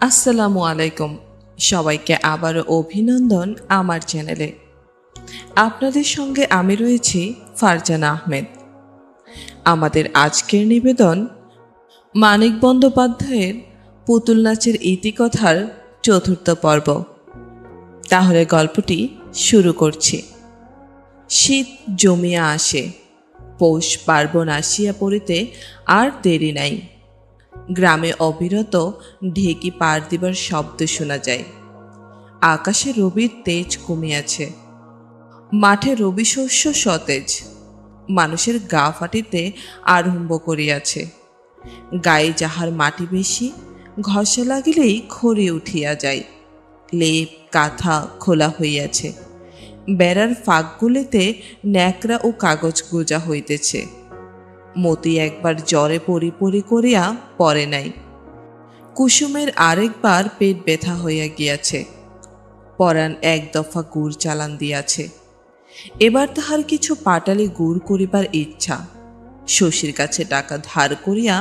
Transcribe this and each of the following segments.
আসসালামু আলাইকুম। সবাইকে আবারও অভিনন্দন আমার চ্যানেলে। আপনাদের সঙ্গে আমি রয়েছি ফারজানা আহমেদ। আমাদের আজকের নিবেদন মানিক বন্দ্যোপাধ্যায়ের পুতুল নাচের ইতিকথার ৪র্থ পর্ব। তাহলে গল্পটি শুরু করছি। শীত জমিয়া আসে, পৌষ পার্বণ আসিয়া পড়িতে আর দেরি নাই। গ্রামে অবিরত ঢেকি পার দিবার শব্দ শোনা যায়। আকাশে রবির তেজ কমিয়াছে, মাঠে রবি শস্য সতেজ। মানুষের গা ফাটিতে আরম্ভ করিয়াছে। গায়ে যাহার মাটি বেশি, ঘষা লাগিলেই খড়ি উঠিয়া যায়। লেপ কাঁথা খোলা হইয়াছে, বেড়ার ফাঁকগুলিতে ন্যাকড়া ও কাগজ গোজা হইতেছে। মতি একবার জ্বরে পরি পরি করিয়া পড়ে নাই। কুসুমের আরেকবার পেট ব্যথা হইয়া গিয়াছে। পরাণ এক দফা গুড় চালান দিয়াছে। এবার তাহার কিছু পাটালি গুড় করিবার ইচ্ছা। শশীর কাছে টাকা ধার করিয়া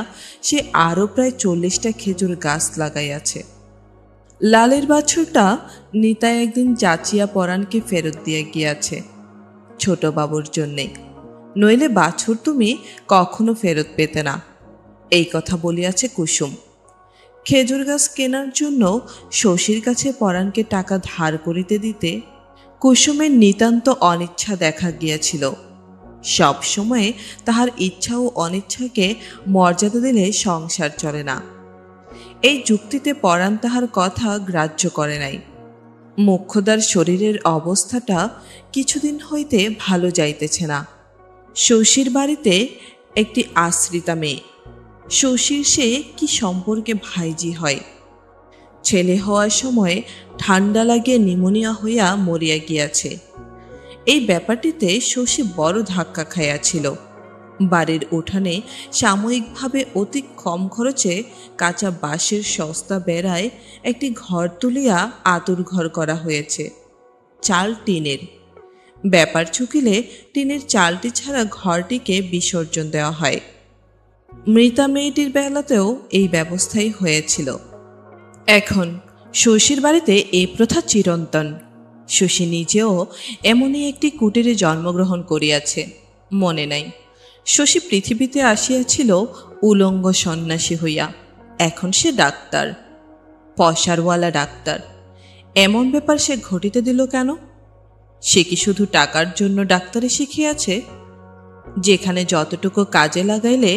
সে আরও প্রায় 40টা খেজুর গাছ লাগাইয়াছে। লালের বাছুরটা নিতাই একদিন যাচিয়া পরাণকে ফেরত দিয়া গিয়াছে, ছোট বাবুর জন্যে। নইলে বাছুর তুমি কখনো ফেরত পেতে না, এই কথা বলিয়াছে কুসুম। খেজুর গাছ কেনার জন্য শশীর কাছে পরাণকে টাকা ধার করিতে দিতে কুসুমের নিতান্ত অনিচ্ছা দেখা গিয়াছিল। সব সময়ে তাহার ইচ্ছা ও অনিচ্ছাকে মর্যাদা দিলে সংসার চলে না। এই যুক্তিতে পরাণ তাহার কথা গ্রাহ্য করে নাই। মোক্ষদার শরীরের অবস্থাটা কিছুদিন হইতে ভালো যাইতেছে না। শশীর বাড়িতে একটি আশ্রিতা মেয়ে। শশীর সে কি সম্পর্কে ভাইজি হয়। ছেলে হওয়ার সময় ঠান্ডা লাগিয়ে নিমোনিয়া হইয়া মরিয়া গিয়াছে। এই ব্যাপারটিতে শশী বড় ধাক্কা খাইয়াছিল। বাড়ির উঠানে সাময়িকভাবে অতি কম খরচে কাঁচা বাঁশের সস্তা বেড়ায় একটি ঘর তুলিয়া আতুর ঘর করা হয়েছে, চাল টিনের। ব্যাপার চুকিলে টিনের চালটি ছাড়া ঘরটিকে বিসর্জন দেওয়া হয়। মৃতা মেয়েটির বেলাতেও এই ব্যবস্থাই হয়েছিল। এখন শশীর বাড়িতে এই প্রথা চিরন্তন। শশী নিজেও এমনই একটি কুটিরে জন্মগ্রহণ করিয়াছে, মনে নাই। শশী পৃথিবীতে আসিয়াছিল উলঙ্গ সন্ন্যাসী হইয়া। এখন সে ডাক্তার, পয়সারওয়ালা ডাক্তার। এমন ব্যাপার সে ঘটিতে দিল কেন? সে কি শুধু টাকার জন্য ডাক্তারি শিখিয়াছে? যেখানে যতটুকু কাজে লাগাইলে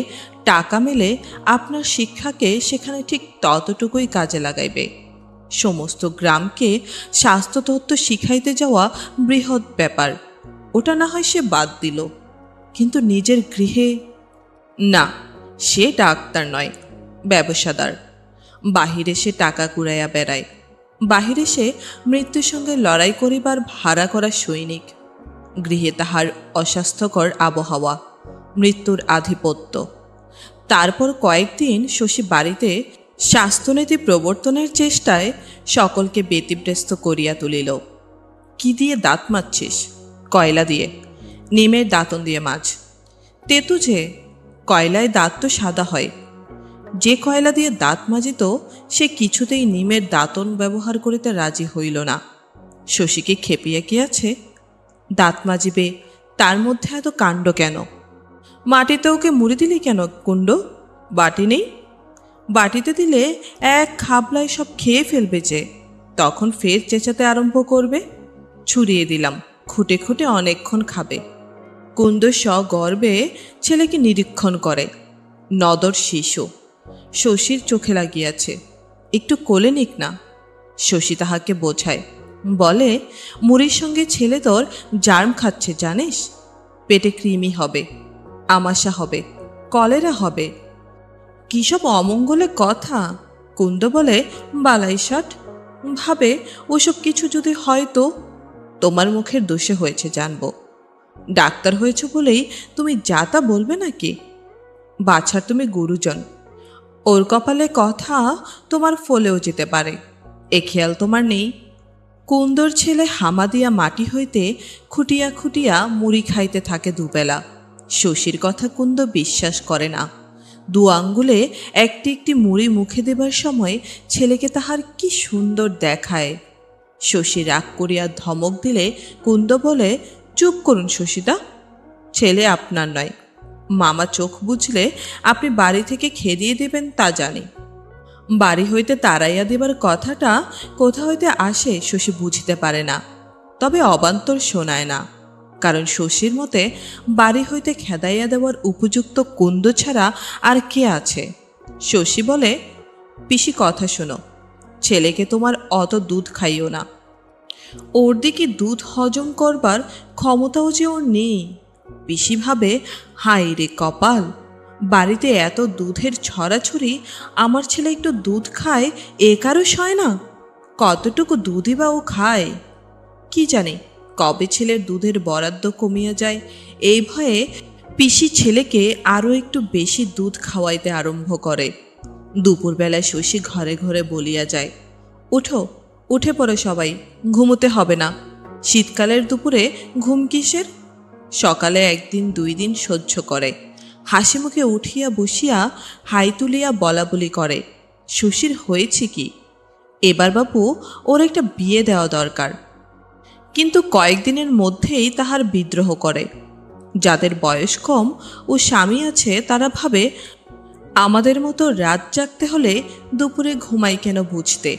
টাকা মেলে, আপনার শিক্ষাকে সেখানে ঠিক ততটুকুই কাজে লাগাইবে। সমস্ত গ্রামকে স্বাস্থ্যতত্ত্ব শিখাইতে যাওয়া বৃহৎ ব্যাপার, ওটা না হয় সে বাদ দিল, কিন্তু নিজের গৃহে না। সে ডাক্তার নয়, ব্যবসাদার। বাহিরে সে টাকা কুড়াইয়া বেড়ায়। বাহিরে সে মৃত্যুর সঙ্গে লড়াই করিবার ভাড়া করা সৈনিক। গৃহে তাহার অস্বাস্থ্যকর আবহাওয়া, মৃত্যুর আধিপত্য। তারপর কয়েকদিন শশী বাড়িতে স্বাস্থ্যনীতি প্রবর্তনের চেষ্টায় সকলকে ব্যতিব্যস্ত করিয়া তুলিল। কি দিয়ে দাঁত মাজছিস? কয়লা দিয়ে। নিমের দাঁতন দিয়ে মাছ। তেতু যে, কয়লায় দাঁত তো সাদা হয়। যে কয়লা দিয়ে দাঁত মাজিত সে কিছুতেই নিমের দাঁতন ব্যবহার করিতে রাজি হইল না। শশীকে খেপিয়া গিয়াছে। দাঁত মাজিবে, তার মধ্যে এত কাণ্ড কেন? মাটিতে ওকে মুড়ি দিলি কেন কুণ্ড? বাটি নেই? বাটিতে দিলে এক খাবলায় সব খেয়ে ফেলবে যে, তখন ফের চেঁচাতে আরম্ভ করবে। ছুড়িয়ে দিলাম, খুঁটে খুঁটে অনেকক্ষণ খাবে। কুণ্ড সগর্বে ছেলেকে নিরীক্ষণ করে। নদর শিশু। শশীর চোখে লাগিয়াছে, একটু কোলে নিক না। শশী তাহাকে বোঝায়, বলে, মুড়ির সঙ্গে ছেলে তোর জার্ম খাচ্ছে জানিস? পেটে কৃমি হবে, আমাশা হবে, কলেরা হবে। কী সব অমঙ্গলে কথা! কুন্দ বলে, বালাই ষাট। ভাবে, ওসব কিছু যদি হয় তো? তোমার মুখের দোষে হয়েছে জানবো। ডাক্তার হয়েছ বলেই তুমি যা তা বলবে নাকি? বাছার তুমি গুরুজন, ওর কপালে কথা তোমার ফলেও যেতে পারে, এ খেয়াল তোমার নেই। কুন্দর ছেলে হামা দিয়া মাটি হইতে খুঁটিয়া খুঁটিয়া মুড়ি খাইতে থাকে দুবেলা। শশীর কথা কুন্দ বিশ্বাস করে না। দু আঙ্গুলে একটি একটি মুড়ি মুখে দেবার সময় ছেলেকে তাহার কি সুন্দর দেখায়। শশী রাগ করিয়া ধমক দিলে কুন্দ বলে, চুপ করুন শশীদা, ছেলে আপনার নয়। মামা চোখ বুঝলে আপনি বাড়ি থেকে খেদিয়ে দেবেন তা জানি। বাড়ি হইতে তাড়াইয়া দেবার কথাটা কোথা হইতে আসে শশী বুঝিতে পারে না, তবে অবান্তর শোনায় না। কারণ শশীর মতে বাড়ি হইতে খেদাইয়া দেওয়ার উপযুক্ত কুন্দ ছাড়া আর কে আছে। শশী বলে, পিসি কথা শোনো, ছেলেকে তোমার অত দুধ খাইও না। ওর দিকে দুধ হজম করবার ক্ষমতাও যে ওর নেই। পিসি ভাবে, হায় রে কপাল, বাড়িতে এত দুধের ছড়াছড়ি, আমার ছেলে একটু দুধ খায় এ কারো সয় না। কতটুকু দুধই বা ও খায় কি জানি, কবে ছেলের দুধের বরাদ্দ কমিয়া যায়। এই ভয়ে পিসি ছেলেকে আরও একটু বেশি দুধ খাওয়াইতে আরম্ভ করে। দুপুরবেলায় শশী ঘরে ঘরে বলিয়া যায়, উঠো, উঠে পড়ো সবাই, ঘুমোতে হবে না। শীতকালের দুপুরে ঘুম কিসের? সকালে একদিন দুই দিন সহ্য করে, হাসি মুখে উঠিয়া বসিয়া হাই তুলিয়া বলা বলি করে, শশীর হয়েছে কি, এবার বাপু ওর একটা বিয়ে দেওয়া দরকার। কিন্তু কয়েকদিনের মধ্যেই তাহার বিদ্রোহ করে। যাদের বয়স কম ও স্বামী আছে তারা ভাবে, আমাদের মতো রাত জাগতে হলে দুপুরে ঘুমাই কেন বুঝতে।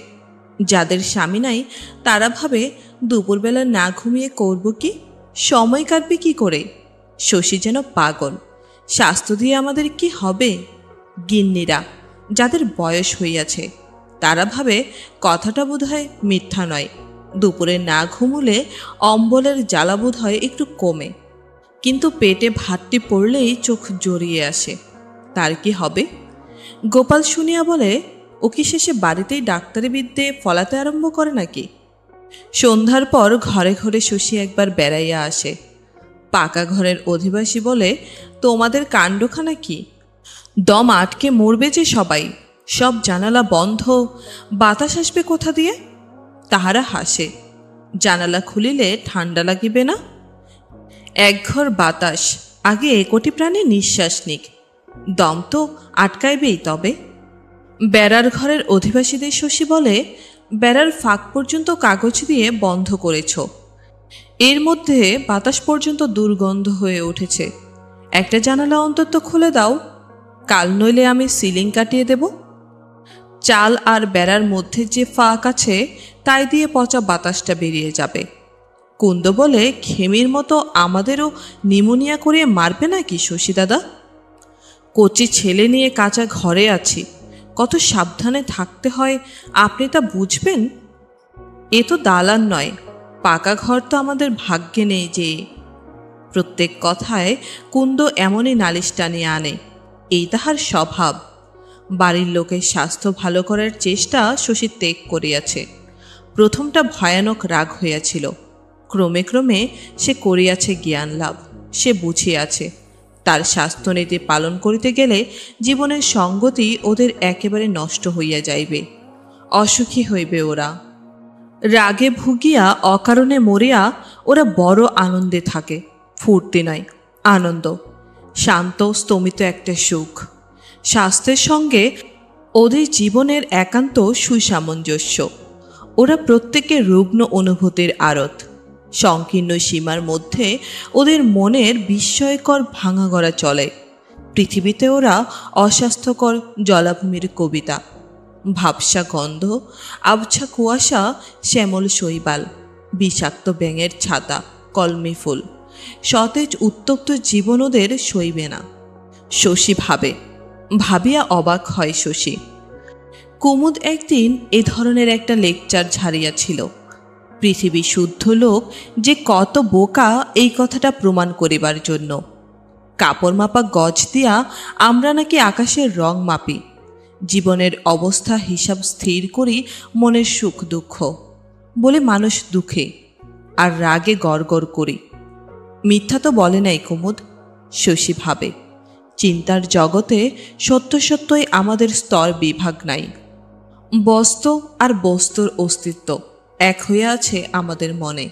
যাদের স্বামী নাই তারা ভাবে, দুপুরবেলা না ঘুমিয়ে করব কি, সময় কাটবে কি করে। শশী যেন পাগল, স্বাস্থ্য দিয়ে আমাদের কি হবে। গিন্নিরা যাদের বয়স হইয়াছে তারা ভাবে কথাটা বোধহয় মিথ্যা নয়, দুপুরে না ঘুমুলে অম্বলের জ্বালা বোধহয় একটু কমে, কিন্তু পেটে ভাতটি পড়লেই চোখ জড়িয়ে আসে। তার কি হবে? গোপাল শুনিয়া বলে, ও কি শেষে বাড়িতেই ডাক্তারি বিদ্যে ফলাতে আরম্ভ করে নাকি? সন্ধ্যার পর ঘরে ঘরে শশী একবার বেড়াইয়া আসে। পাকা ঘরের অধিবাসী বলে, তোমাদের কাণ্ডখানা কি? দম আটকে মরবে যে সবাই, সব জানালা বন্ধ, বাতাস আসবে কোথা দিয়ে? তাহারা হাসে, জানালা খুলিলে ঠান্ডা লাগিবে না? একঘর বাতাস, আগে কোটি প্রাণে নিঃশ্বাস নিক, দম তো আটকাইবেই। তবে বেড়ার ঘরের অধিবাসীদের শশী বলে, বেড়ার ফাঁক পর্যন্ত কাগজ দিয়ে বন্ধ করেছ, এর মধ্যে বাতাস পর্যন্ত দুর্গন্ধ হয়ে উঠেছে, একটা জানালা অন্তত খুলে দাও, কাল নইলে আমি সিলিং কাটিয়ে দেব। চাল আর বেড়ার মধ্যে যে ফাঁক আছে তাই দিয়ে পচা বাতাসটা বেরিয়ে যাবে। কুন্দ বলে, ঘেমির মতো আমাদেরও নিমোনিয়া করিয়ে মারবে নাকি শশী দাদা? কচি ছেলে নিয়ে কাঁচা ঘরে আছি, কত সাবধানে থাকতে হয় আপনি তা বুঝবেন। এ তো দালান নয়, পাকা ঘর তো আমাদের ভাগ্যে নেই যে। প্রত্যেক কথায় কুন্দ এমনই নালিশ টানিয়ে আনে, এই তাহার স্বভাব। বাড়ির লোকের স্বাস্থ্য ভালো করার চেষ্টা শশী ত্যাগ করিয়াছে। প্রথমটা ভয়ানক রাগ হইয়াছিল, ক্রমে ক্রমে সে করিয়াছে জ্ঞান লাভ। সে বুঝিয়াছে তার স্বাস্থ্যনীতি পালন করিতে গেলে জীবনের সঙ্গতি ওদের একেবারে নষ্ট হইয়া যাইবে, অসুখী হইবে ওরা। রাগে ভুগিয়া অকারণে মরিয়া ওরা বড় আনন্দে থাকে। ফুর্তি নয়, আনন্দ, শান্ত স্তমিত একটা সুখ। স্বাস্থ্যের সঙ্গে ওদের জীবনের একান্ত সুসামঞ্জস্য। ওরা প্রত্যেকে রুগ্ন অনুভূতির আড়ত। সংকীর্ণ সীমার মধ্যে ওদের মনের বিস্ময়কর ভাঙাগড়া চলে। পৃথিবীতে ওরা অস্বাস্থ্যকর জলাভূমির কবিতা, ভাবসা গন্ধ, আবছা কুয়াশা, শ্যামল শৈবাল, বিষাক্ত ব্যাঙের ছাতা, কলমি ফুল, সতেজ উত্তপ্ত জীবন ওদের সইবে না। শশী ভাবে, ভাবিয়া অবাক হয় শশী। কুমুদ একদিন এ ধরনের একটা লেকচার ঝাড়িয়াছিল। পৃথিবী শুদ্ধ লোক যে কত বোকা এই কথাটা প্রমাণ করিবার জন্য। কাপড় মাপা গজ দিয়া আমরা নাকি আকাশের রং মাপি, জীবনের অবস্থা হিসাব স্থির করি মনের সুখ দুঃখ বলে মানুষ দুঃখে আর রাগে গড়গড় করি। মিথ্যা তো বলে নাই কুমুদ, শশী ভাবে। চিন্তার জগতে সত্য সত্যই আমাদের স্তর বিভাগ নাই। বস্তু আর বস্তুর অস্তিত্ব এক হয়ে আছে আমাদের মনে।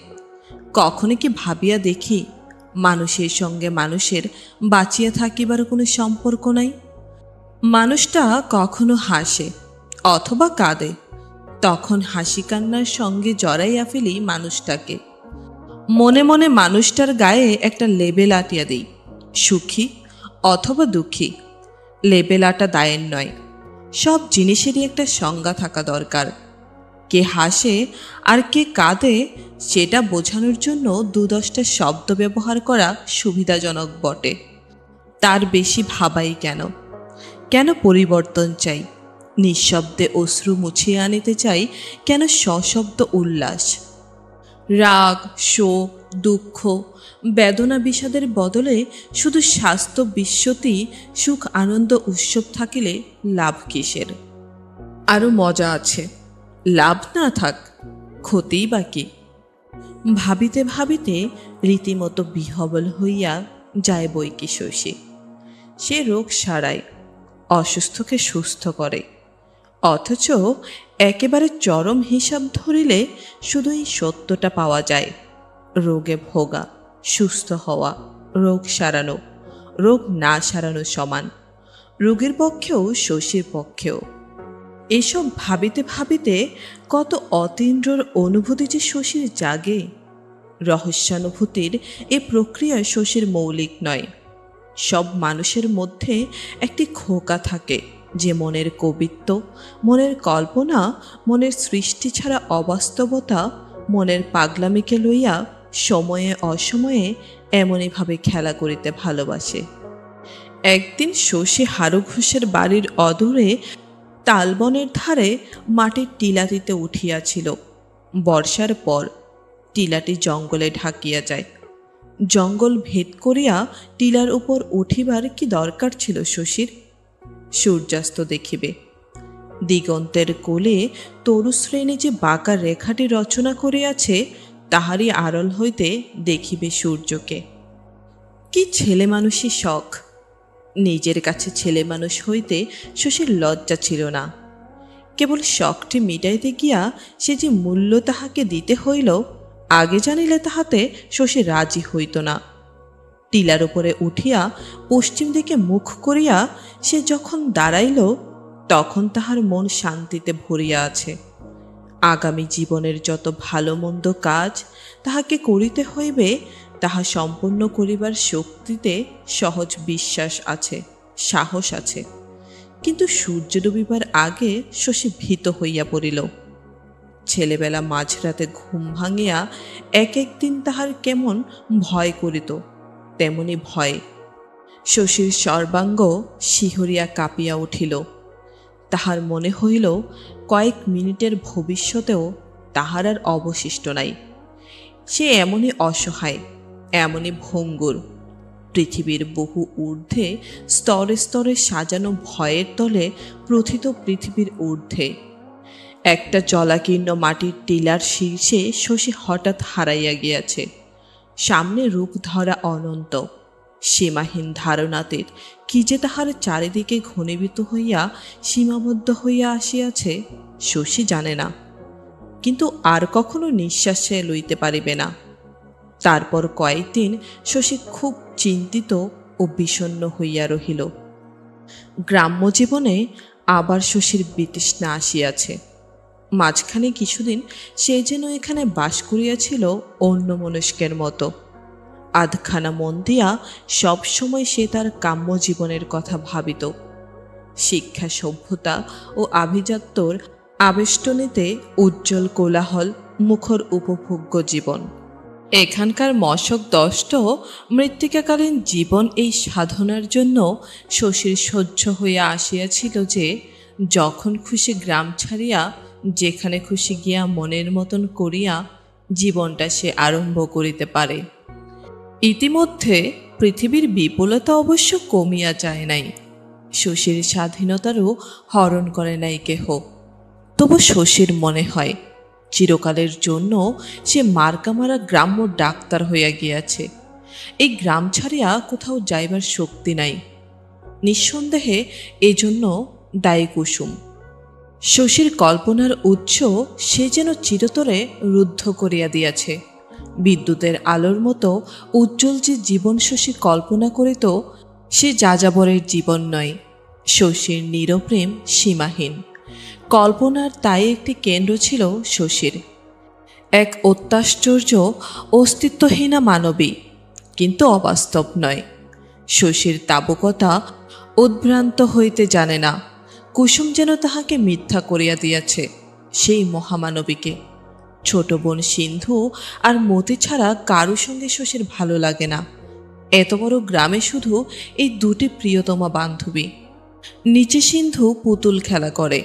কখনো কি ভাবিয়া দেখি মানুষের সঙ্গে মানুষের বাঁচিয়া থাকিবার কোনো সম্পর্ক নাই? মানুষটা কখনো হাসে অথবা কাঁদে, তখন হাসি কান্নার সঙ্গে জড়াইয়া ফেলি মানুষটাকে। মনে মনে মানুষটার গায়ে একটা লেবেল আটিয়া দিই, সুখী অথবা দুঃখী। লেবেল আটা দায়ের নয়, সব জিনিসেরই একটা সংজ্ঞা থাকা দরকার। কে হাসে আর কে কাঁদে সেটা বোঝানোর জন্য ২-১০টা শব্দ ব্যবহার করা সুবিধাজনক বটে। তার বেশি ভাবাই কেন? কেন পরিবর্তন চাই? নিঃশব্দে অশ্রু মুছিয়ে আনিতে চাই কেন সশব্দ উল্লাস? রাগ, শোক, দুঃখ, বেদনা, বিষাদের বদলে শুধু স্বাস্থ্য, বিশ্বতি, সুখ, আনন্দ, উৎসব থাকিলে লাভ কিসের? আরও মজা আছে, লাভ না থাক, ক্ষতিই বা কি? ভাবিতে ভাবিতে রীতিমতো বিহবল হইয়া যায় বৈকি শশী। সে রোগ সারায়, অসুস্থকে সুস্থ করে, অথচ একেবারে চরম হিসাব ধরিলে শুধু এই সত্যটা পাওয়া যায়, রোগে ভোগা, সুস্থ হওয়া, রোগ সারানো, রোগ না সারানো সমান, রোগীর পক্ষেও শশীর পক্ষেও। এসব ভাবিতে ভাবিতে কত অতীন্দ্রর অনুভূতি যে শশীর জাগে। রহস্যানুভূতির এ প্রক্রিয়া শশীর মৌলিক নয়। সব মানুষের মধ্যে একটি খোকা থাকে যে মনের কবিত্ব, মনের কল্পনা, মনের সৃষ্টি ছাড়া অবাস্তবতা, মনের পাগলামিকে লইয়া সময়ে অসময়ে এমনইভাবে খেলা করিতে ভালোবাসে। একদিন শশী হারু ঘোষের বাড়ির অদূরে তালবনের ধারে মাটির টিলাটিতে উঠিয়াছিল। বর্ষার পর টিলাটি জঙ্গলে ঢাকিয়া যায়। জঙ্গল ভেদ করিয়া টিলার উপর উঠিবার কি দরকার ছিল শশীর? সূর্যাস্ত দেখিবে। দিগন্তের কোলে তরুশ্রেণী যে বাঁকা রেখাটি রচনা করিয়াছে তাহারই আড়ল হইতে দেখিবে সূর্যকে। কি ছেলে মানুষই শখ! নিজের কাছে ছেলে মানুষ হইতে শশীর লজ্জা ছিল না। কেবল শখটি মিটাইতে গিয়া সে যে মূল্য তাহাকে দিতে হইল, আগে জানিলে তাহাতে শশী রাজি হইত না। টিলার উপরে উঠিয়া পশ্চিম দিকে মুখ করিয়া সে যখন দাঁড়াইল, তখন তাহার মন শান্তিতে ভরিয়া আছে। আগামী জীবনের যত ভালো মন্দ কাজ তাহাকে করিতে হইবে, তাহা সম্পন্ন করিবার শক্তিতে সহজ বিশ্বাস আছে, সাহস আছে। কিন্তু সূর্য ডুবিবার আগে শশী ভীত হইয়া পড়িল। ছেলেবেলা মাঝরাতে ঘুম ভাঙিয়া এক একদিন তাহার কেমন ভয় করিত, তেমনি ভয় শশীর সর্বাঙ্গ শিহরিয়া কাঁপিয়া উঠিল। তাহার মনে হইল কয়েক মিনিটের ভবিষ্যতেও তাহার আর অবশিষ্ট নাই। সে এমনই অসহায়, এমনই ভঙ্গুর, পৃথিবীর বহু ঊর্ধ্বে, স্তরে স্তরে সাজানো ভয়ের তলে প্রথিত পৃথিবীর ঊর্ধ্বে। একটা জলাকীর্ণ মাটির টিলার শীর্ষে শশী হঠাৎ হারাইয়া গিয়াছে। সামনে রূপ ধরা অনন্ত, সীমাহীন ধারণাতীত কি যে তাহার চারিদিকে ঘনীভূত হইয়া সীমাবদ্ধ হইয়া আসিয়াছে শশী জানে না, কিন্তু আর কখনো নিঃশ্বাস সে লইতে পারিবে না। তারপর কয়েকদিন শশী খুব চিন্তিত ও বিষণ্ণ হইয়া রহিল। গ্রাম্য জীবনে আবার শশীর বিতৃষ্ণা আসিয়াছে। মাঝখানে কিছুদিন সে যেন এখানে বাস করিয়াছিল অন্যমনস্কের মতো। আধখানা মন দিয়া সবসময় সে তার কাম্য জীবনের কথা ভাবিত। শিক্ষা, সভ্যতা ও আভিজাত্যর আবেষ্টনীতে উজ্জ্বল কোলাহল মুখর উপভোগ্য জীবন। এখানকার মশক দষ্ট মৃত্তিকাকালীন জীবন এই সাধনার জন্য শশীর সহ্য হইয়া আসিয়াছিল যে যখন খুশি গ্রাম ছাড়িয়া যেখানে খুশি গিয়া মনের মতন করিয়া জীবনটা সে আরম্ভ করিতে পারে। ইতিমধ্যে পৃথিবীর বিপুলতা অবশ্য কমিয়া যায় নাই, শশীর স্বাধীনতারও হরণ করে নাই কেহ। তবু শশীর মনে হয় চিরকালের জন্য সে মার্কামারা গ্রাম্য ডাক্তার হইয়া গিয়াছে। এই গ্রাম ছাড়িয়া কোথাও যাইবার শক্তি নাই। নিঃসন্দেহে এজন্য দায়ী কুসুম। শশীর কল্পনার উৎস সে যেন চিরতরে রুদ্ধ করিয়া দিয়াছে। বিদ্যুতের আলোর মতো উজ্জ্বল যে জীবন শশী কল্পনা করিত, সে যাযাবরের জীবন নয়, শশীর নিরপ্রেম সীমাহীন, কল্পনার তাই একটি কেন্দ্র ছিল শশীর। এক অত্যাশ্চর্য অস্তিত্বহীনা মানবী, কিন্তু অবাস্তব নয়। শশীর তাবকতা উদ্ভ্রান্ত হইতে জানে না। কুসুম যেন তাহাকে মিথ্যা করিয়া দিয়াছে সেই মহামানবীকে। ছোট বোন সিন্ধু আর মতি ছাড়া কারো সঙ্গে শশীর ভালো লাগে না। এত বড় গ্রামে শুধু এই দুটি প্রিয়তমা বান্ধবী। নিচে সিন্ধু পুতুল খেলা করে।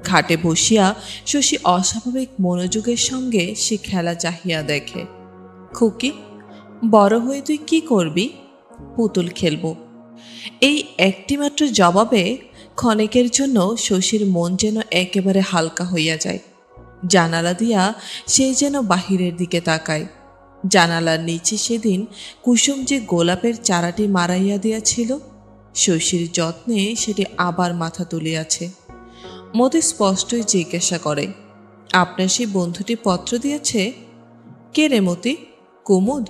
খাটে বসিয়া শশী অস্বাভাবিক মনোযোগের সঙ্গে সে খেলা চাহিয়া দেখে। খুকি, বড় হয়ে তুই কি করবি? পুতুল খেলব। এই একটিমাত্র জবাবে ক্ষণেকের জন্য শশীর মন যেন একেবারে হালকা হইয়া যায়। জানালা দিয়া সে যেন বাহিরের দিকে তাকায়। জানালার নিচে সেদিন কুসুম যে গোলাপের চারাটি মারাইয়া দিয়াছিল, শশীর যত্নে সেটি আবার মাথা তুলিয়াছে। মতি স্পষ্টই জিজ্ঞাসা করে, আপনার সেই বন্ধুটি পত্র দিয়েছে? কে রে মতি? কুমুদ?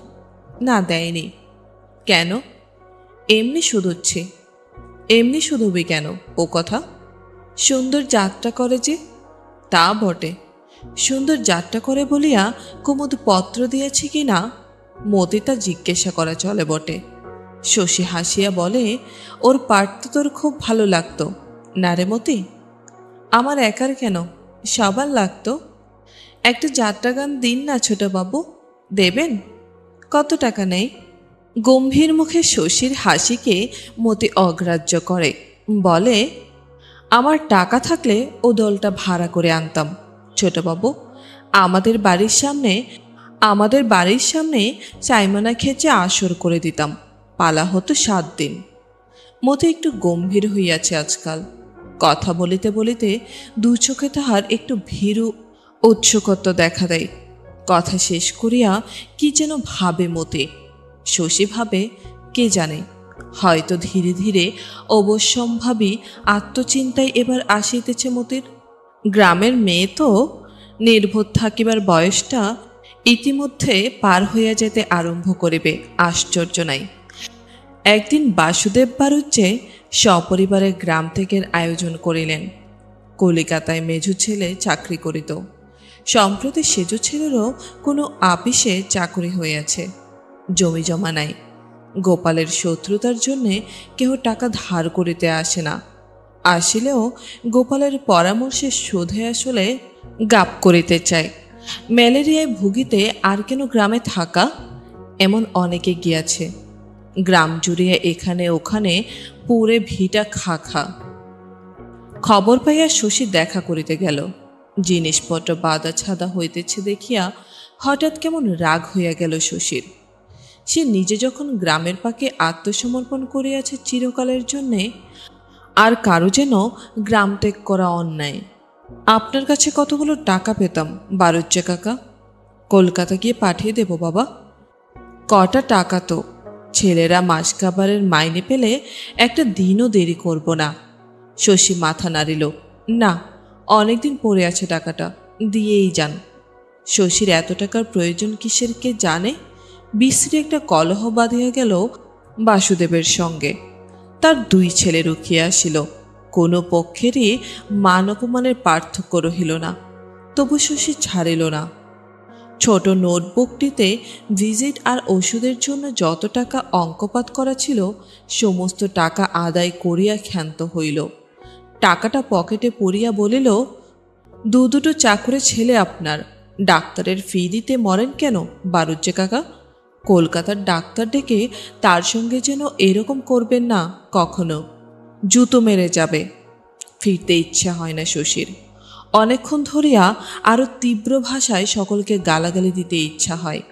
না, দেয়নি। কেন? এমনি শুধুচ্ছি। এমনি শুধুবি কেন? ও কথা। সুন্দর যাত্রা করে যে। তা বটে, সুন্দর যাত্রা করে বলিয়া কুমুদ পত্র দিয়েছে কি না মতি তা জিজ্ঞাসা করা চলে বটে। শশী হাসিয়া বলে, ওর পাঠ তো তোর খুব ভালো লাগতো না রে মতি? আমার একার কেন, সবার লাগতো। একটা যাত্রা গান দিন না ছোটবাবু। দেবেন? কত টাকা নেই? গম্ভীর মুখে শশীর হাসিকে মতি অগ্রাহ্য করে, বলে, আমার টাকা থাকলে ও দলটা ভাড়া করে আনতাম ছোটবাবু। আমাদের বাড়ির সামনে চাইমানা খেচে আসর করে দিতাম। পালা হতো 7 দিন। মতি একটু গম্ভীর হইয়াছে আজকাল। কথা বলিতে বলিতে দু চোখে তাহার একটু ভীরু উৎসুকত্ব দেখা দেয়। কথা শেষ করিয়া কি যেন ভাবে মতি। শশী ভাবে, কে জানে, হয়তো ধীরে ধীরে অবশ্যম্ভাবী আত্মচিন্তায় এবার আসিতেছে মতির। গ্রামের মেয়ে তো, নির্বোধ থাকিবার বয়সটা ইতিমধ্যে পার হইয়া যেতে আরম্ভ করিবে, আশ্চর্য নাই। একদিন বাসুদেব বাড়ুজ্জে সপরিবারে গ্রাম থেকে আয়োজন করিলেন। কলিকাতায় মেজু ছেলে চাকরি করিত। সম্প্রতি সেজু ছেলেরও কোনো আপিসে চাকরি হইয়াছে। জমি জমা নাই। গোপালের শত্রুতার জন্যে কেহ টাকা ধার করিতে আসে না। আসিলেও গোপালের পরামর্শে শোধে আসলে গাপ করিতে চায়। ম্যালেরিয়ায় ভুগিতে আর কেন গ্রামে থাকা? এমন অনেকে গিয়াছে। গ্রাম জুড়িয়া এখানে ওখানে পুরে ভিটা খা। খবর পাইয়া শশী দেখা করিতে গেল। জিনিসপত্র বাঁধা ছাদা হইতেছে দেখিয়া হঠাৎ কেমন রাগ হইয়া গেল শশীর। সে নিজে যখন গ্রামের পাকে আত্মসমর্পণ করিয়াছে চিরকালের জন্যে, আর কারো যেন গ্রাম ত্যাগ করা অন্যায়। আপনার কাছে কতগুলো টাকা পেতাম বারুজ্জে কাকা, কলকাতা গিয়ে পাঠিয়ে দেব বাবা। কটা টাকা তো, ছেলেরা মাস কাবারের মাইনে পেলে একটা দিনও দেরি করব না। শশী মাথা নাড়িল, না, অনেকদিন পড়ে আছে টাকাটা, দিয়েই যান। শশীর এত টাকার প্রয়োজন কিসের কে জানে। বিশ্রী একটা কলহ বাঁধিয়া গেল বাসুদেবের সঙ্গে। তার 2 ছেলে রুখিয়া আসিল। কোনো পক্ষেরই মান অপমানের পার্থক্য রহিল না। তবু শশী ছাড়িল না। ছোট নোটবুকটিতে ভিজিট আর ওষুধের জন্য যত টাকা অঙ্কপাত করা ছিল সমস্ত টাকা আদায় করিয়া ক্ষান্ত হইল। টাকাটা পকেটে পড়িয়া বলিল, 2 চাকরে ছেলে আপনার, ডাক্তারের ফি দিতে মরেন কেন বারুজ্জে কাকা? কলকাতার ডাক্তার ডেকে তার সঙ্গে যেন এরকম করবেন না কখনো, জুতো মেরে যাবে। ফিরতে ইচ্ছা হয় না শশীর। অনেকক্ষণ ধরিয়া আরও তীব্র ভাষায় সকলকে গালাগালি দিতে ইচ্ছা হয়।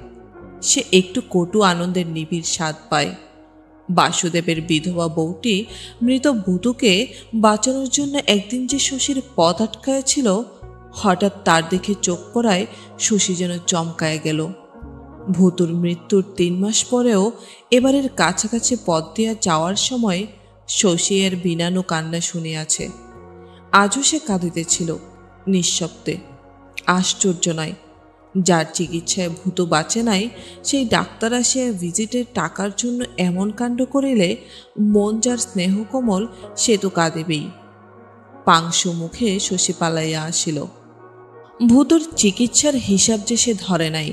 সে একটু কটু আনন্দের নিবিড় স্বাদ পায়। বাসুদেবের বিধবা বউটি মৃত ভূতুকে বাঁচানোর জন্য একদিন যে শশীর পথ আটকায়াছিল, হঠাৎ তার দেখে চোখ পড়ায় শশী যেন চমকায় গেল। ভূতুর মৃত্যুর 3 মাস পরেও এবারের কাছাকাছি পথ দিয়া যাওয়ার সময় শশী এর বিনানো কান্না শুনিয়াছে। আজও সে কাঁদিতেছিল নিঃশব্দে। আশ্চর্য নয়, যার চিকিৎসায় ভূত বাঁচে নাই, সেই ডাক্তার আসিয়া ভিজিটের টাকার জন্য এমন কাণ্ড করিলে মন যার স্নেহ কোমল সে তো কাঁদিবেই। পাংশু মুখে শশী পালাইয়া আসিল। ভূতর চিকিৎসার হিসাব যে সে ধরে নাই।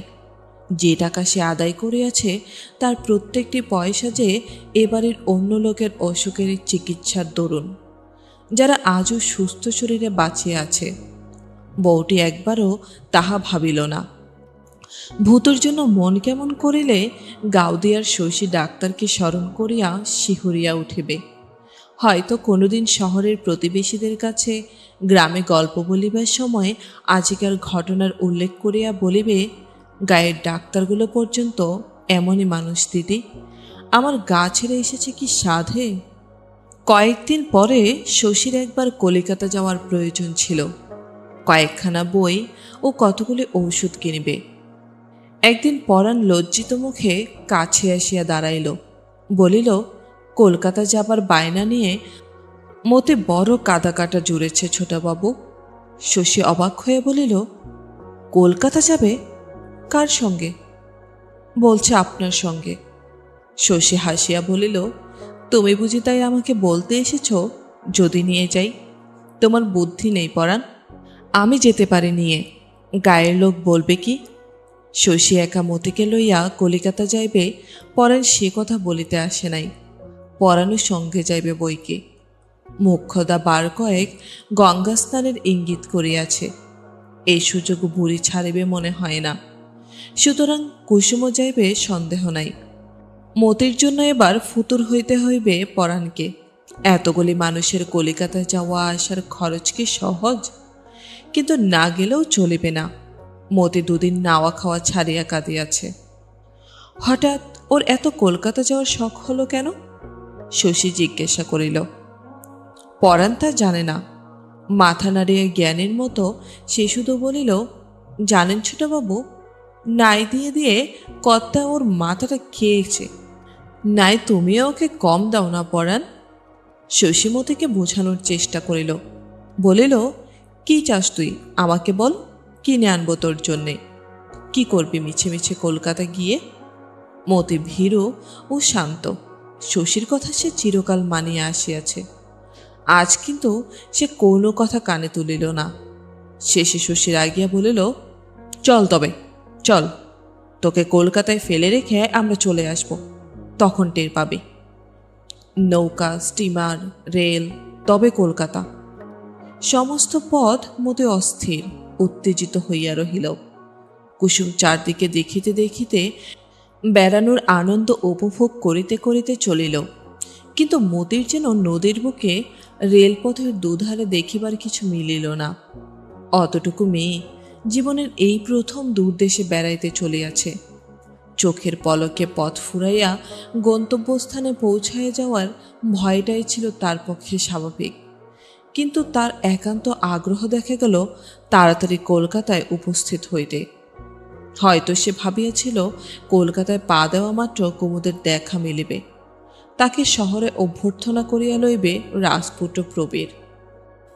যে টাকা সে আদায় করিয়াছে তার প্রত্যেকটি পয়সা যে এবারের অন্য লোকের অসুখের চিকিৎসার দরুন, যারা আজও সুস্থ শরীরে বাঁচিয়ে আছে। বউটি একবারও তাহা ভাবিল না। ভূতর জন্য মন কেমন করিলে গাউদিয়ার শশী ডাক্তারকে স্মরণ করিয়া শিহরিয়া উঠিবে। হয়তো কোনোদিন শহরের প্রতিবেশীদের কাছে গ্রামে গল্প বলিবার সময় আজিকার ঘটনার উল্লেখ করিয়া বলিবে, গায়ের ডাক্তারগুলো পর্যন্ত এমনই মানুষ দিদি, আমার গা ছেড়ে এসেছে কি সাধে। কয়েকদিন পরে শশীর একবার কলিকাতা যাওয়ার প্রয়োজন ছিল। কয়েকখানা বই ও কতগুলি ঔষধ কিনবে। একদিন পরাণ লজ্জিত মুখে কাছে আসিয়া দাঁড়াইল, বলিল, কলকাতা যাবার বায়না নিয়ে মতে বড় কাদা কাটা জুড়েছে ছোটবাবু। শশী অবাক হয়ে বলিল, কলকাতা যাবে? কার সঙ্গে? বলছে আপনার সঙ্গে। শশী হাসিয়া বলিল, তুমি বুঝি তাই আমাকে বলতে এসেছ যদি নিয়ে যাই? তোমার বুদ্ধি নেই পরাণ। আমি যেতে পারি নিয়ে, গায়ের লোক বলবে কি? শশী একা মতিকে লইয়া কলিকাতা যাইবে, পরাণ সে কথা বলিতে আসে নাই। পরাণও সঙ্গে যাইবে বইকে। মুখ্যদা বার কয়েক গঙ্গা স্নানের ইঙ্গিত করিয়াছে। এই সুযোগ বুড়ি ছাড়িবে মনে হয় না। সুতরাং কুসুমও যাইবে সন্দেহ নাই। মতির জন্য এবার ফুতুর হইতে হইবে পরাণকে। এতগুলি মানুষের কলিকাতায় যাওয়া আসার খরচ কি সহজ? কিন্তু না গেলেও চলিবে না। মতি দুদিন নাওয়া খাওয়া ছাড়িয়া কাঁদিয়াছে। হঠাৎ ওর এত কলকাতা যাওয়ার শখ হলো কেন? শশী জিজ্ঞাসা করিল। পরাণ তা জানে না। মাথা নাড়িয়ে জ্ঞানের মতো সে শুধু বলিল, জানেন ছোটবাবু, নাই দিয়ে দিয়ে কর্তা ওর মাথাটা খেয়েছে। নাই তুমিও ওকে কম দাও না পরাণ। শশীমতীকে বোঝানোর চেষ্টা করিল, বলিল, কি চাস তুই আমাকে বল, কিনে আনবো তোর জন্যে। কি করবি মিছে মিছে কলকাতা গিয়ে? মতি ভীরু ও শান্ত। শশীর কথা সে চিরকাল মানিয়া আসিয়াছে। আজ কিন্তু সে কোনো কথা কানে তুলিল না। শেষে শশীর আগিয়া বলিল, চল তবে চল, তোকে কলকাতায় ফেলে রেখে আমরা চলে আসব, তখন টের পাবি। নৌকা, স্টিমার, রেল, তবে কলকাতা। সমস্ত পথ মতে অস্থির, উত্তেজিত হইয়া রহিল। কুসুম চারদিকে দেখিতে দেখিতে বেড়ানোর আনন্দ উপভোগ করিতে করিতে চলিল। কিন্তু মতির যেন নদীর বুকে রেলপথের দুধারে দেখিবার কিছু মিলিল না। অতটুকু মেয়ে জীবনের এই প্রথম দূরদেশে বেড়াইতে চলিয়াছে। চোখের পলকে পথ ফুরাইয়া গন্তব্যস্থানে পৌঁছাইয়া যাওয়ার ভয়টাই ছিল তার পক্ষে স্বাভাবিক। কিন্তু তার একান্ত আগ্রহ দেখা গেল তাড়াতাড়ি কলকাতায় উপস্থিত হইতে। হয়তো সে ভাবিয়াছিল কলকাতায় পা দেওয়া মাত্র কুমুদের দেখা মিলিবে, তাকে শহরে অভ্যর্থনা করিয়া লইবে রাজপুত্র প্রবীর।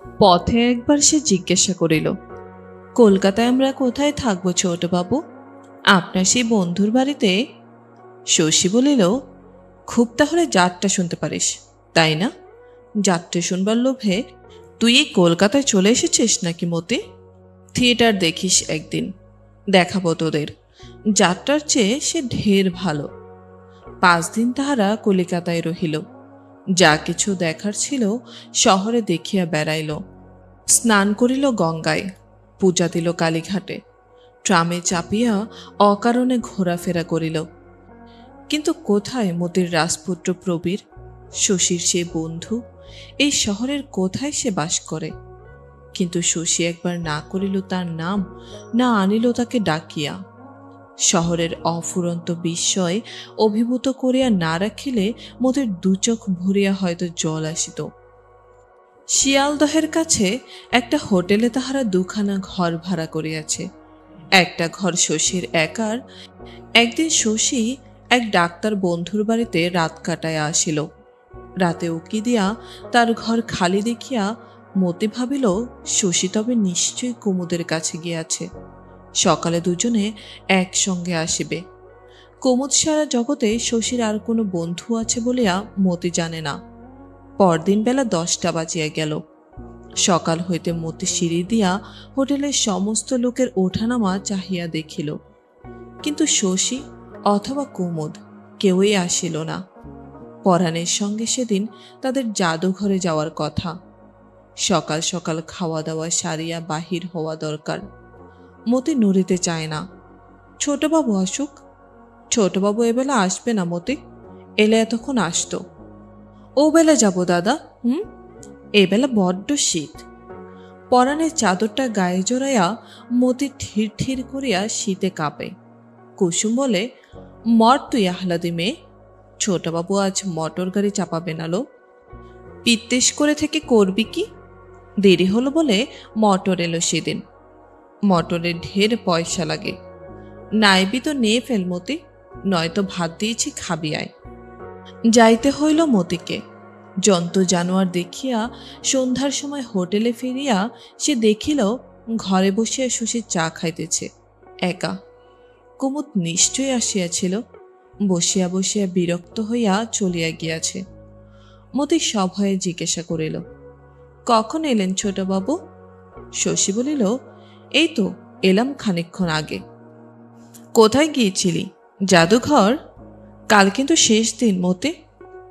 পথে একবার সে জিজ্ঞাসা করিল, কলকাতায় আমরা কোথায় থাকবো ছোটবাবু? আপনার সেই বন্ধুর বাড়িতে? শশী বলিল, খুব তাহলে যাত্রা শুনতে পারিস, তাই না? যাত্রা শুনবার লোভে তুই এই কলকাতায় চলে এসেছিস নাকি মতি? থিয়েটার দেখিস একদিন, দেখাবো তোদের। যাত্রার চেয়ে সে ঢের ভালো। 5 দিন তাহারা কলিকাতায় রহিল। যা কিছু দেখার ছিল শহরে দেখিয়া বেড়াইল। স্নান করিল গঙ্গায়, পূজা দিল কালীঘাটে, ট্রামে চাপিয়া অকারণে ঘোরাফেরা করিল। কিন্তু কোথায় মতির রাজপুত্র প্রবীর, শশীর সে বন্ধু? এই শহরের কোথায় সে বাস করে? কিন্তু শশী একবার না করিল তার নাম, না আনিল তাকে ডাকিয়া। শহরের অফুরন্ত বিস্ময় অভিভূত করিয়া না রাখিলে মতির দুচোখ ভরিয়া হয়তো জল আসিত। শিয়ালদহের কাছে একটা হোটেলে তাহারা 2খানা ঘর ভাড়া করিয়াছে। একটা ঘর শশীর একার। একদিন শশী এক ডাক্তার বন্ধুর বাড়িতে রাত কাটায় আসিল। রাতে উকি দিয়া তার ঘর খালি দেখিয়া মতি ভাবিল শশী তবে নিশ্চয়ই কুমুদের কাছে গিয়াছে। সকালে দুজনে একসঙ্গে আসিবে। কুমুদ সারা জগতে শশীর আর কোনো বন্ধু আছে বলিয়া মতি জানে না। পরদিন বেলা 10টা বাজিয়া গেল। সকাল হইতে মতি সিঁড়ি দিয়া হোটেলের সমস্ত লোকের ওঠানামা চাহিয়া দেখিল, কিন্তু শশী অথবা কুমুদ কেউই আসিল না। পরাণের সঙ্গে সেদিন তাদের জাদুঘরে যাওয়ার কথা। সকাল সকাল খাওয়া দাওয়া সারিয়া বাহির হওয়া দরকার। মতি নড়িতে চায় না। ছোটবাবু আসুক। ছোটবাবু এবেলা আসবে না মতি, এলে এতক্ষণ আসতো। ও বেলা যাব দাদা। এবেলা বড্ড শীত। পরাণের চাদরটা গায়ে জড়াইয়া মতি ঠির ঠির করিয়া শীতে কাঁপে। কুসুম বলে, মর তুই আহ্লাদি মেয়ে, ছোটবাবু আজ মোটর গাড়ি চাপাবে না লো। পিত্তেশ করে থেকে করবি কি? দেরি হলো বলে মোটর এলো সেদিন। মোটরে ঢের পয়সা লাগে। নাইবি তো নিয়ে ফেল মতি, নয়তো ভাত দিয়েছি খাবি আয়। যাইতে হইল মতিকে। জন্তু জানোয়ার দেখিয়া সন্ধ্যার সময় হোটেলে ফিরিয়া সে দেখিল ঘরে বসিয়া শশী চা খাইতেছে একা। কুমুদ নিশ্চয়ই আসিয়াছিল। বসিয়া বসিয়া বিরক্ত হইয়া চলিয়া গিয়াছে। মতি সভয়ে জিজ্ঞাসা করিল, কখন এলেন ছোটবাবু? শশী বলিল, এই তো এলাম খানিকক্ষণ আগে। কোথায় গিয়েছিলি? জাদুঘর? কাল কিন্তু শেষ দিন মতি,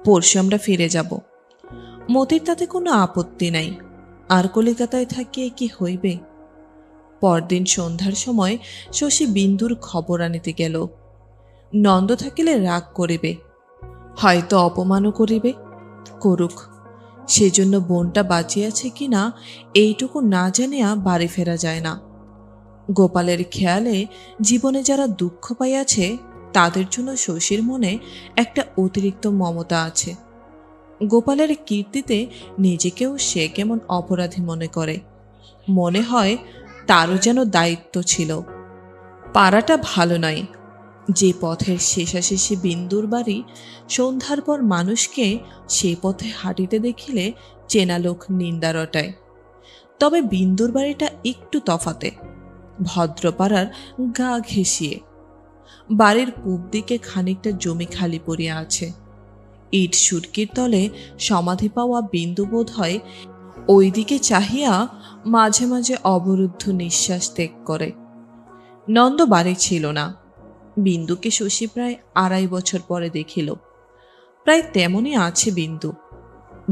পরশু আমরা ফিরে যাব। মতির তাতে কোনো আপত্তি নাই, আর কলিকাতায় থাকিয়ে কি হইবে। পরদিন সন্ধ্যার সময় শশী বিন্দুর খবর আনিতে গেল। নন্দ থাকিলে রাগ করিবে, হয়তো অপমানও করিবে। করুক, সেজন্য বোনটা বাঁচিয়াছে কিনা এইটুকু না জানিয়া বাড়ি ফেরা যায় না। গোপালের খেয়ালে জীবনে যারা দুঃখ পাইয়াছে তাদের জন্য শশীর মনে একটা অতিরিক্ত মমতা আছে। গোপালের কীর্তিতে নিজেকেও সে কেমন অপরাধী মনে করে। মনে হয় তারও যেন দায়িত্ব ছিল। পাড়াটা ভালো নয়। যে পথের শেষাশেষি বিন্দুর বাড়ি, সন্ধ্যার পর মানুষকে সে পথে হাঁটিতে দেখিলে চেনা লোক নিন্দা রটায়। তবে বিন্দুর বাড়িটা একটু তফাতে, ভদ্রপাড়ার গা ঘেঁষিয়ে। বাড়ির পূব দিকে খানিকটা জমি খালি পড়িয়া আছে। ইট সুটকির তলে সমাধি পাওয়া বিন্দু বোধ হয় ওই দিকে চাহিয়া মাঝে মাঝে অবরুদ্ধ নিঃশ্বাস ত্যাগ করে। নন্দ বাড়ি ছিল না। বিন্দুকে শশী প্রায় 2.5 বছর পরে দেখিল। প্রায় তেমনই আছে বিন্দু।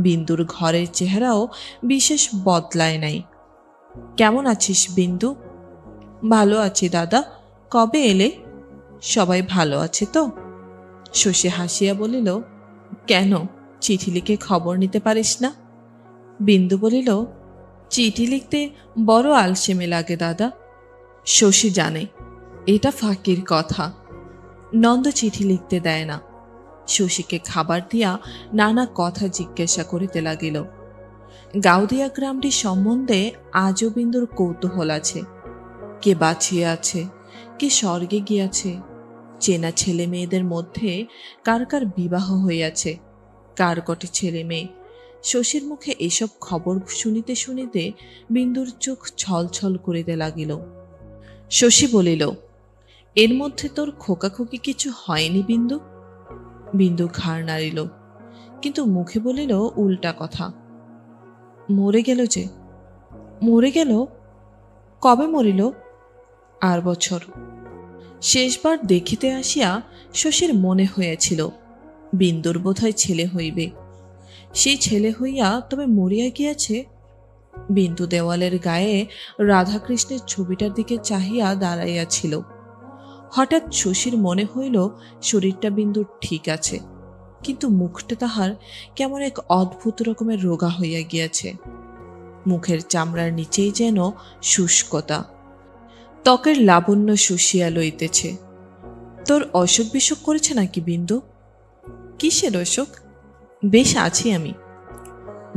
বিন্দুর ঘরের চেহারাও বিশেষ বদলায় নাই। কেমন আছিস বিন্দু? ভালো আছি দাদা। কবে এলে? সবাই ভালো আছে তো? শশী হাসিয়া বলিল, কেন, চিঠি লিখে খবর নিতে পারিস না? বিন্দু বলিল, চিঠি লিখতে বড় আলসেমি লাগে দাদা। শশী জানে এটা ফাঁকির কথা। নন্দ চিঠি লিখতে দেয় না। শশীকে খাবার দিয়া নানা কথা জিজ্ঞাসা করিতে লাগিল। গাউদিয়া গ্রামটি সম্বন্ধে আজও বিন্দুর কৌতূহল আছে। কে বাঁচিয়ে আছে, কে স্বর্গে গিয়াছে, চেনা ছেলে মেয়েদের মধ্যে কার কার বিবাহ হইয়াছে, কার কটি ছেলে মেয়ে। শশীর মুখে এসব খবর শুনিতে শুনিতে বিন্দুর চোখ ছলছল করিতে লাগিল। শশী বলিল, এর মধ্যে তোর খোকাখুকি কিছু হয়নি বিন্দু? বিন্দু ঘাড় নাড়িল, কিন্তু মুখে বলিল উল্টা কথা। মরে গেল যে। মরে গেল? কবে মরিল? 8 বছর। শেষবার দেখিতে আসিয়া শশীর মনে হইয়াছিল বিন্দুর বোধহয় ছেলে হইবে। সেই ছেলে হইয়া তবে মরিয়া গিয়াছে। বিন্দু দেওয়ালের গায়ে রাধাকৃষ্ণের ছবিটার দিকে চাহিয়া দাঁড়াইয়াছিল। হঠাৎ শশীর মনে হইল শরীরটা বিন্দুর ঠিক আছে, কিন্তু মুখটা তাহার কেমন এক অদ্ভুত রকমের রোগা হইয়া গিয়াছে। মুখের চামড়ার নিচেই যেন শুষ্কতা, ত্বকের লাবণ্য শুষিয়া লইতেছে। তোর অসুখ বিসুখ করেছে নাকি বিন্দু? কিসের অসুখ? বেশ আছি আমি।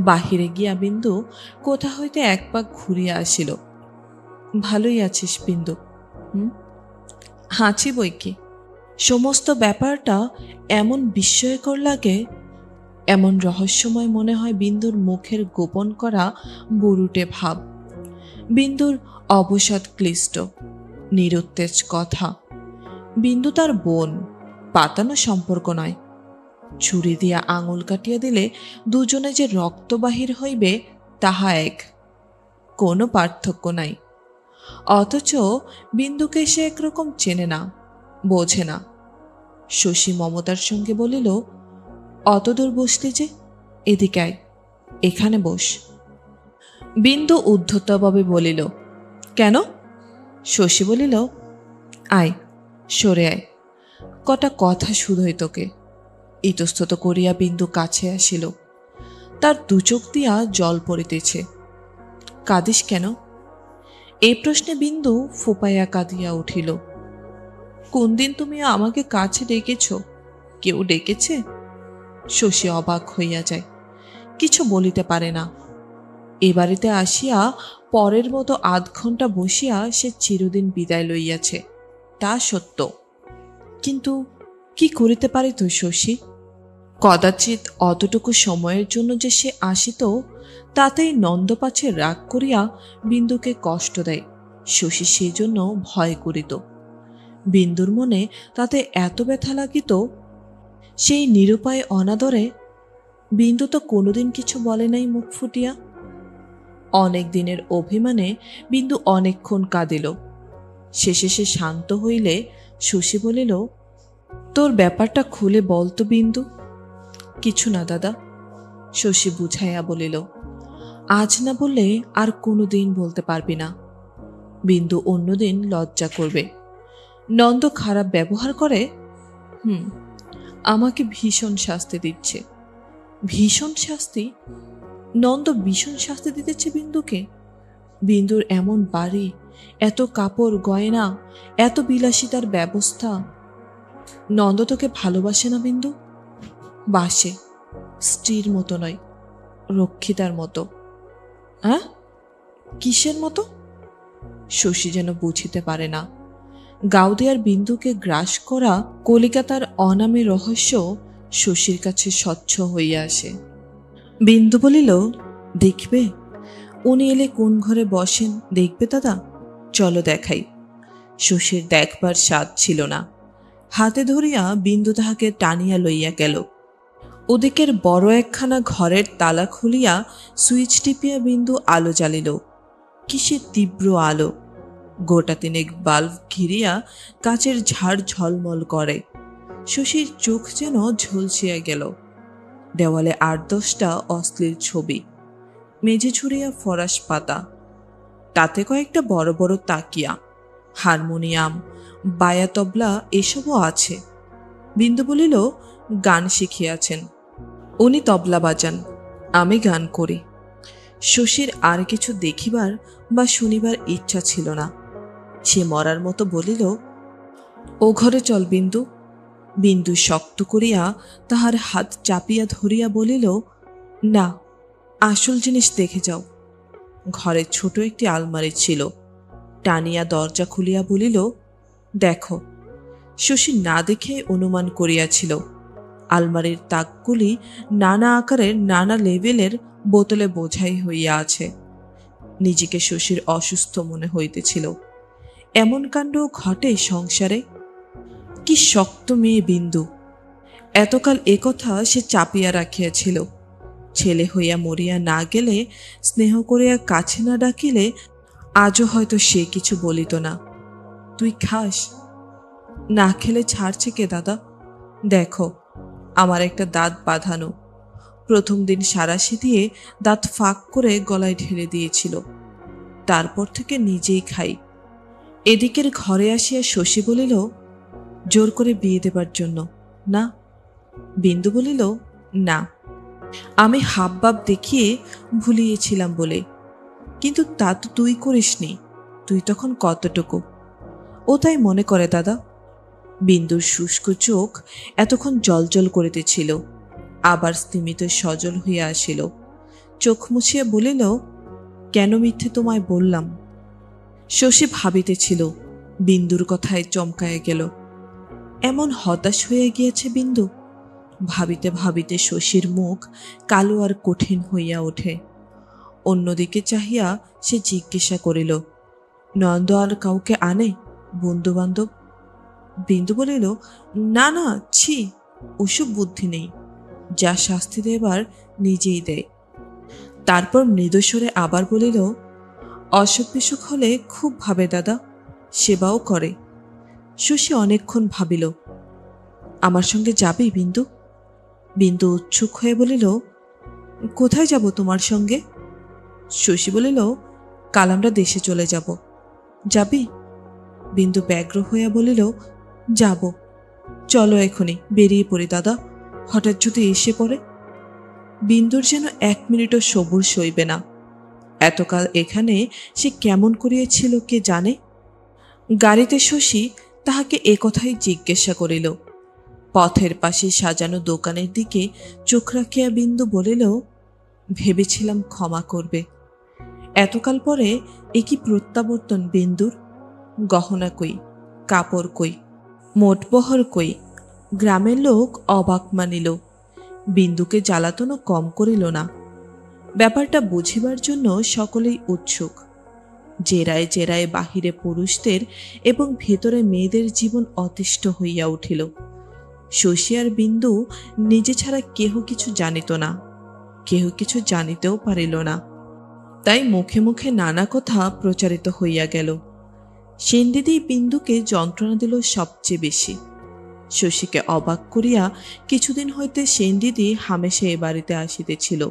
বাহিরে গিয়া বিন্দু কোথা হইতে এক পাক ঘুরিয়া আসিল। ভালোই আছিস বিন্দু? হাঁচি বই কি। সমস্ত ব্যাপারটা এমন বিস্ময়কর লাগে, এমন রহস্যময় মনে হয় বিন্দুর মুখের গোপন করা বুরুটে ভাব। বিন্দুর অবসাদ ক্লিষ্ট। নিরুত্তেজ কথা। বিন্দু তার বোন, পাতানো সম্পর্ক নয়। ছুরি দিয়া আঙুল কাটিয়া দিলে দুজনে যে রক্ত বাহির হইবে তাহা এক, কোনো পার্থক্য নাই। অথচ বিন্দুকে সে একরকম চেনে না, বোঝে না। শশী মমতার সঙ্গে বলিল, অতদূর বসলি যে, এদিকে আয়, এখানে বস। বিন্দু উদ্ধতভাবে বলিল, কেন? শশী বলিল, আয়, সরে আয়, কটা কথা শুধোই তোকে। ইতস্তত করিয়া বিন্দু কাছে আসিল। তার দুচোখ দিয়া জল পড়িতেছে। কাঁদিস কেন? এই প্রশ্নে বিন্দু ফোপাইয়া কাঁদিয়া উঠিল। কোন দিন তুমি আমাকে কাছে ডেকেছ? কেউ ডেকেছে? শশী অবাক হইয়া যায়, কিছু বলিতে পারে না। এ বাড়িতে আসিয়া পরের মতো আধ ঘণ্টা বসিয়া সে চিরদিন বিদায় লইয়াছে, তা সত্য। কিন্তু কি করিতে পারিত শশী? কদাচিৎ অতটুকু সময়ের জন্য যে সে আসিত, তাতেই নন্দ পাছে রাগ করিয়া বিন্দুকে কষ্ট দেয়, শশী সেই জন্য ভয় করিত। বিন্দুর মনে তাতে এত ব্যথা লাগিত, সেই নিরুপায় অনাদরে। বিন্দু তো কোনোদিন কিছু বলে নাই মুখ ফুটিয়া। অনেক দিনের অভিমানে বিন্দু অনেকক্ষণ কাঁদিল। শেষে সে শান্ত হইলে শশী বলিল, তোর ব্যাপারটা খুলে বল তো বিন্দু। কিছু না দাদা, শশী বুঝাইয়া বলিল, আজ না বললে আর কোনো দিন বলতে পারবি না। বিন্দু অন্যদিন লজ্জা করবে। নন্দ খারাপ ব্যবহার করে। আমাকে ভীষণ শাস্তি দিচ্ছে। ভীষণ শাস্তি? নন্দ ভীষণ শাস্তি দিতেছে বিন্দুকে? বিন্দুর এমন বাড়ি, এত কাপড় গয়না, এত বিলাসিতার ব্যবস্থা। নন্দ তোকে ভালোবাসে না বিন্দু? বাসে, স্ত্রীর মতো নয়, রক্ষিতার মতো। হ্যাঁ, কিসের মতো? শশী যেন বুঝিতে পারে না। গাউদিয়ার বিন্দুকে গ্রাস করা কলিকাতার অনামী রহস্য শশীর কাছে স্বচ্ছ হইয়া আসে। বিন্দু বলিল, দেখবে? উনি এলে কোন ঘরে বসেন দেখবে দাদা, চলো দেখাই। শশীর দেখবার স্বাদ ছিল না। হাতে ধরিয়া বিন্দু তাহাকে টানিয়া লইয়া গেল। ওদিকের বড় একখানা ঘরের তালা খুলিয়া সুইচ টিপিয়া বিন্দু আলো জ্বালিল। কিসের তীব্র আলো! গোটা তিনেক বাল্ব ঘিরিয়া কাচের ঝাড় ঝলমল করে। শশীর চোখ যেন ঝলসিয়া গেল। দেওয়ালে ৮-১০টা অশ্লীল ছবি, মেঝে ছড়িয়া ফরাস পাতা, তাতে কয়েকটা বড় বড় তাকিয়া, হারমোনিয়াম, বায়া তবলা এসবও আছে। বিন্দু বলিল, গান শিখিয়াছেন। উনি তবলা বাজান, আমি গান করি। শশীর আর কিছু দেখিবার বা শুনিবার ইচ্ছা ছিল না। সে মরার মতো বলিল, ও ঘরে চল বিন্দু। বিন্দু শক্ত করিয়া তাহার হাত চাপিয়া ধরিয়া বলিল, না, আসল জিনিস দেখে যাও। ঘরে ছোট একটি আলমারি ছিল। টানিয়া দরজা খুলিয়া বলিল, দেখো। শশী না দেখে অনুমান করিয়াছিল আলমারির তাকগুলি নানা আকারের, নানা লেভেলের বোতলে বোঝাই হইয়া আছে। নিজেকে শশীর অসুস্থ মনে হইতেছিল। এমন কাণ্ড ঘটে সংসারে? কি শক্ত মেয়ে বিন্দু! এতকাল একথা সে চাপিয়া রাখিয়াছিল। ছেলে হইয়া মরিয়া না গেলে, স্নেহ করিয়া কাছে না ডাকিলে আজও হয়তো সে কিছু বলিত না। তুই খাস? না খেলে ছাড়ছে কে দাদা? দেখো, আমার একটা দাঁত বাঁধানো। প্রথম দিন সারাশি দিয়ে দাঁত ফাঁক করে গলায় ঢেলে দিয়েছিল। তারপর থেকে নিজেই খাই। এদিকের ঘরে আসিয়া শশী বলিল, জোর করে বিয়ে দেবার জন্য না? বিন্দু বলিল, না, আমি হাবভাব দেখিয়ে ভুলিয়েছিলাম বলে। কিন্তু তা তো তুই করিসনি। তুই তখন কতটুকু? ও তাই মনে করে দাদা। বিন্দুর শুষ্ক চোখ এতক্ষণ জলজল করিতেছিল, আবার স্তিমিত সজল হইয়া আসিল। চোখ মুছিয়া বলিল, কেন মিথ্যে তোমায় বললাম? শশী ভাবিতেছিল, বিন্দুর কথায় চমকাইয়া গেল। এমন হতাশ হইয়া গিয়েছে বিন্দু। ভাবিতে ভাবিতে শশীর মুখ কালো আর কঠিন হইয়া ওঠে। অন্যদিকে চাহিয়া সে জিজ্ঞাসা করিল, নন্দ আর কাউকে আনে? বন্ধু বান্ধব? বিন্দু বলিল, না না, ছি, ওসব বুদ্ধি নেই, যা শাস্তি দেবার নিজেই দেয়। তারপর মৃদুস্বরে আবার বলিল, অসুখ বিসুখ হলে খুব ভাবে দাদা, সেবাও করে। শশী অনেকক্ষণ ভাবিল। আমার সঙ্গে যাবি বিন্দু? বিন্দু উৎসুক হয়ে বলিল, কোথায় যাব তোমার সঙ্গে? শশী বলিল, কাল আমরা দেশে চলে যাব। যাবি? বিন্দু ব্যগ্র হইয়া বলিল, যাব। চলো এখনই বেরিয়ে পড়ি দাদা, হঠাৎ যদি এসে পড়ে। বিন্দুর যেন 1 মিনিটও সবুর সইবে না। এতকাল এখানে সে কেমন করিয়াছিল কে জানে। গাড়িতে শশী তাহাকে একথাই জিজ্ঞাসা করিল। পথের পাশে সাজানো দোকানের দিকে চোখ রাখিয়া বিন্দু বলিল, ভেবেছিলাম ক্ষমা করবে। এতকাল পরে এ কি প্রত্যাবর্তন বিন্দুর? গহনা কই, কাপড় কই, মোটবহর কই? গ্রামের লোক অবাক মানিল। বিন্দুকে জ্বালাতনও কম করিল না। ব্যাপারটা বুঝিবার জন্য সকলেই উৎসুক। জেরায় জেরায় বাহিরে পুরুষদের এবং ভেতরে মেয়েদের জীবন অতিষ্ঠ হইয়া উঠিল। শশী আর বিন্দু নিজে ছাড়া কেহ কিছু জানিত না, কেহ কিছু জানিতেও পারিল না। তাই মুখে মুখে নানা কথা প্রচারিত হইয়া গেল। সেনদিদি বিন্দুকে যন্ত্রণা দিল সবচেয়ে বেশি। শশীকে অবাক করিয়া কিছুদিন হইতে সেনদিদি হামেশা এ বাড়িতে আসিতেছিল।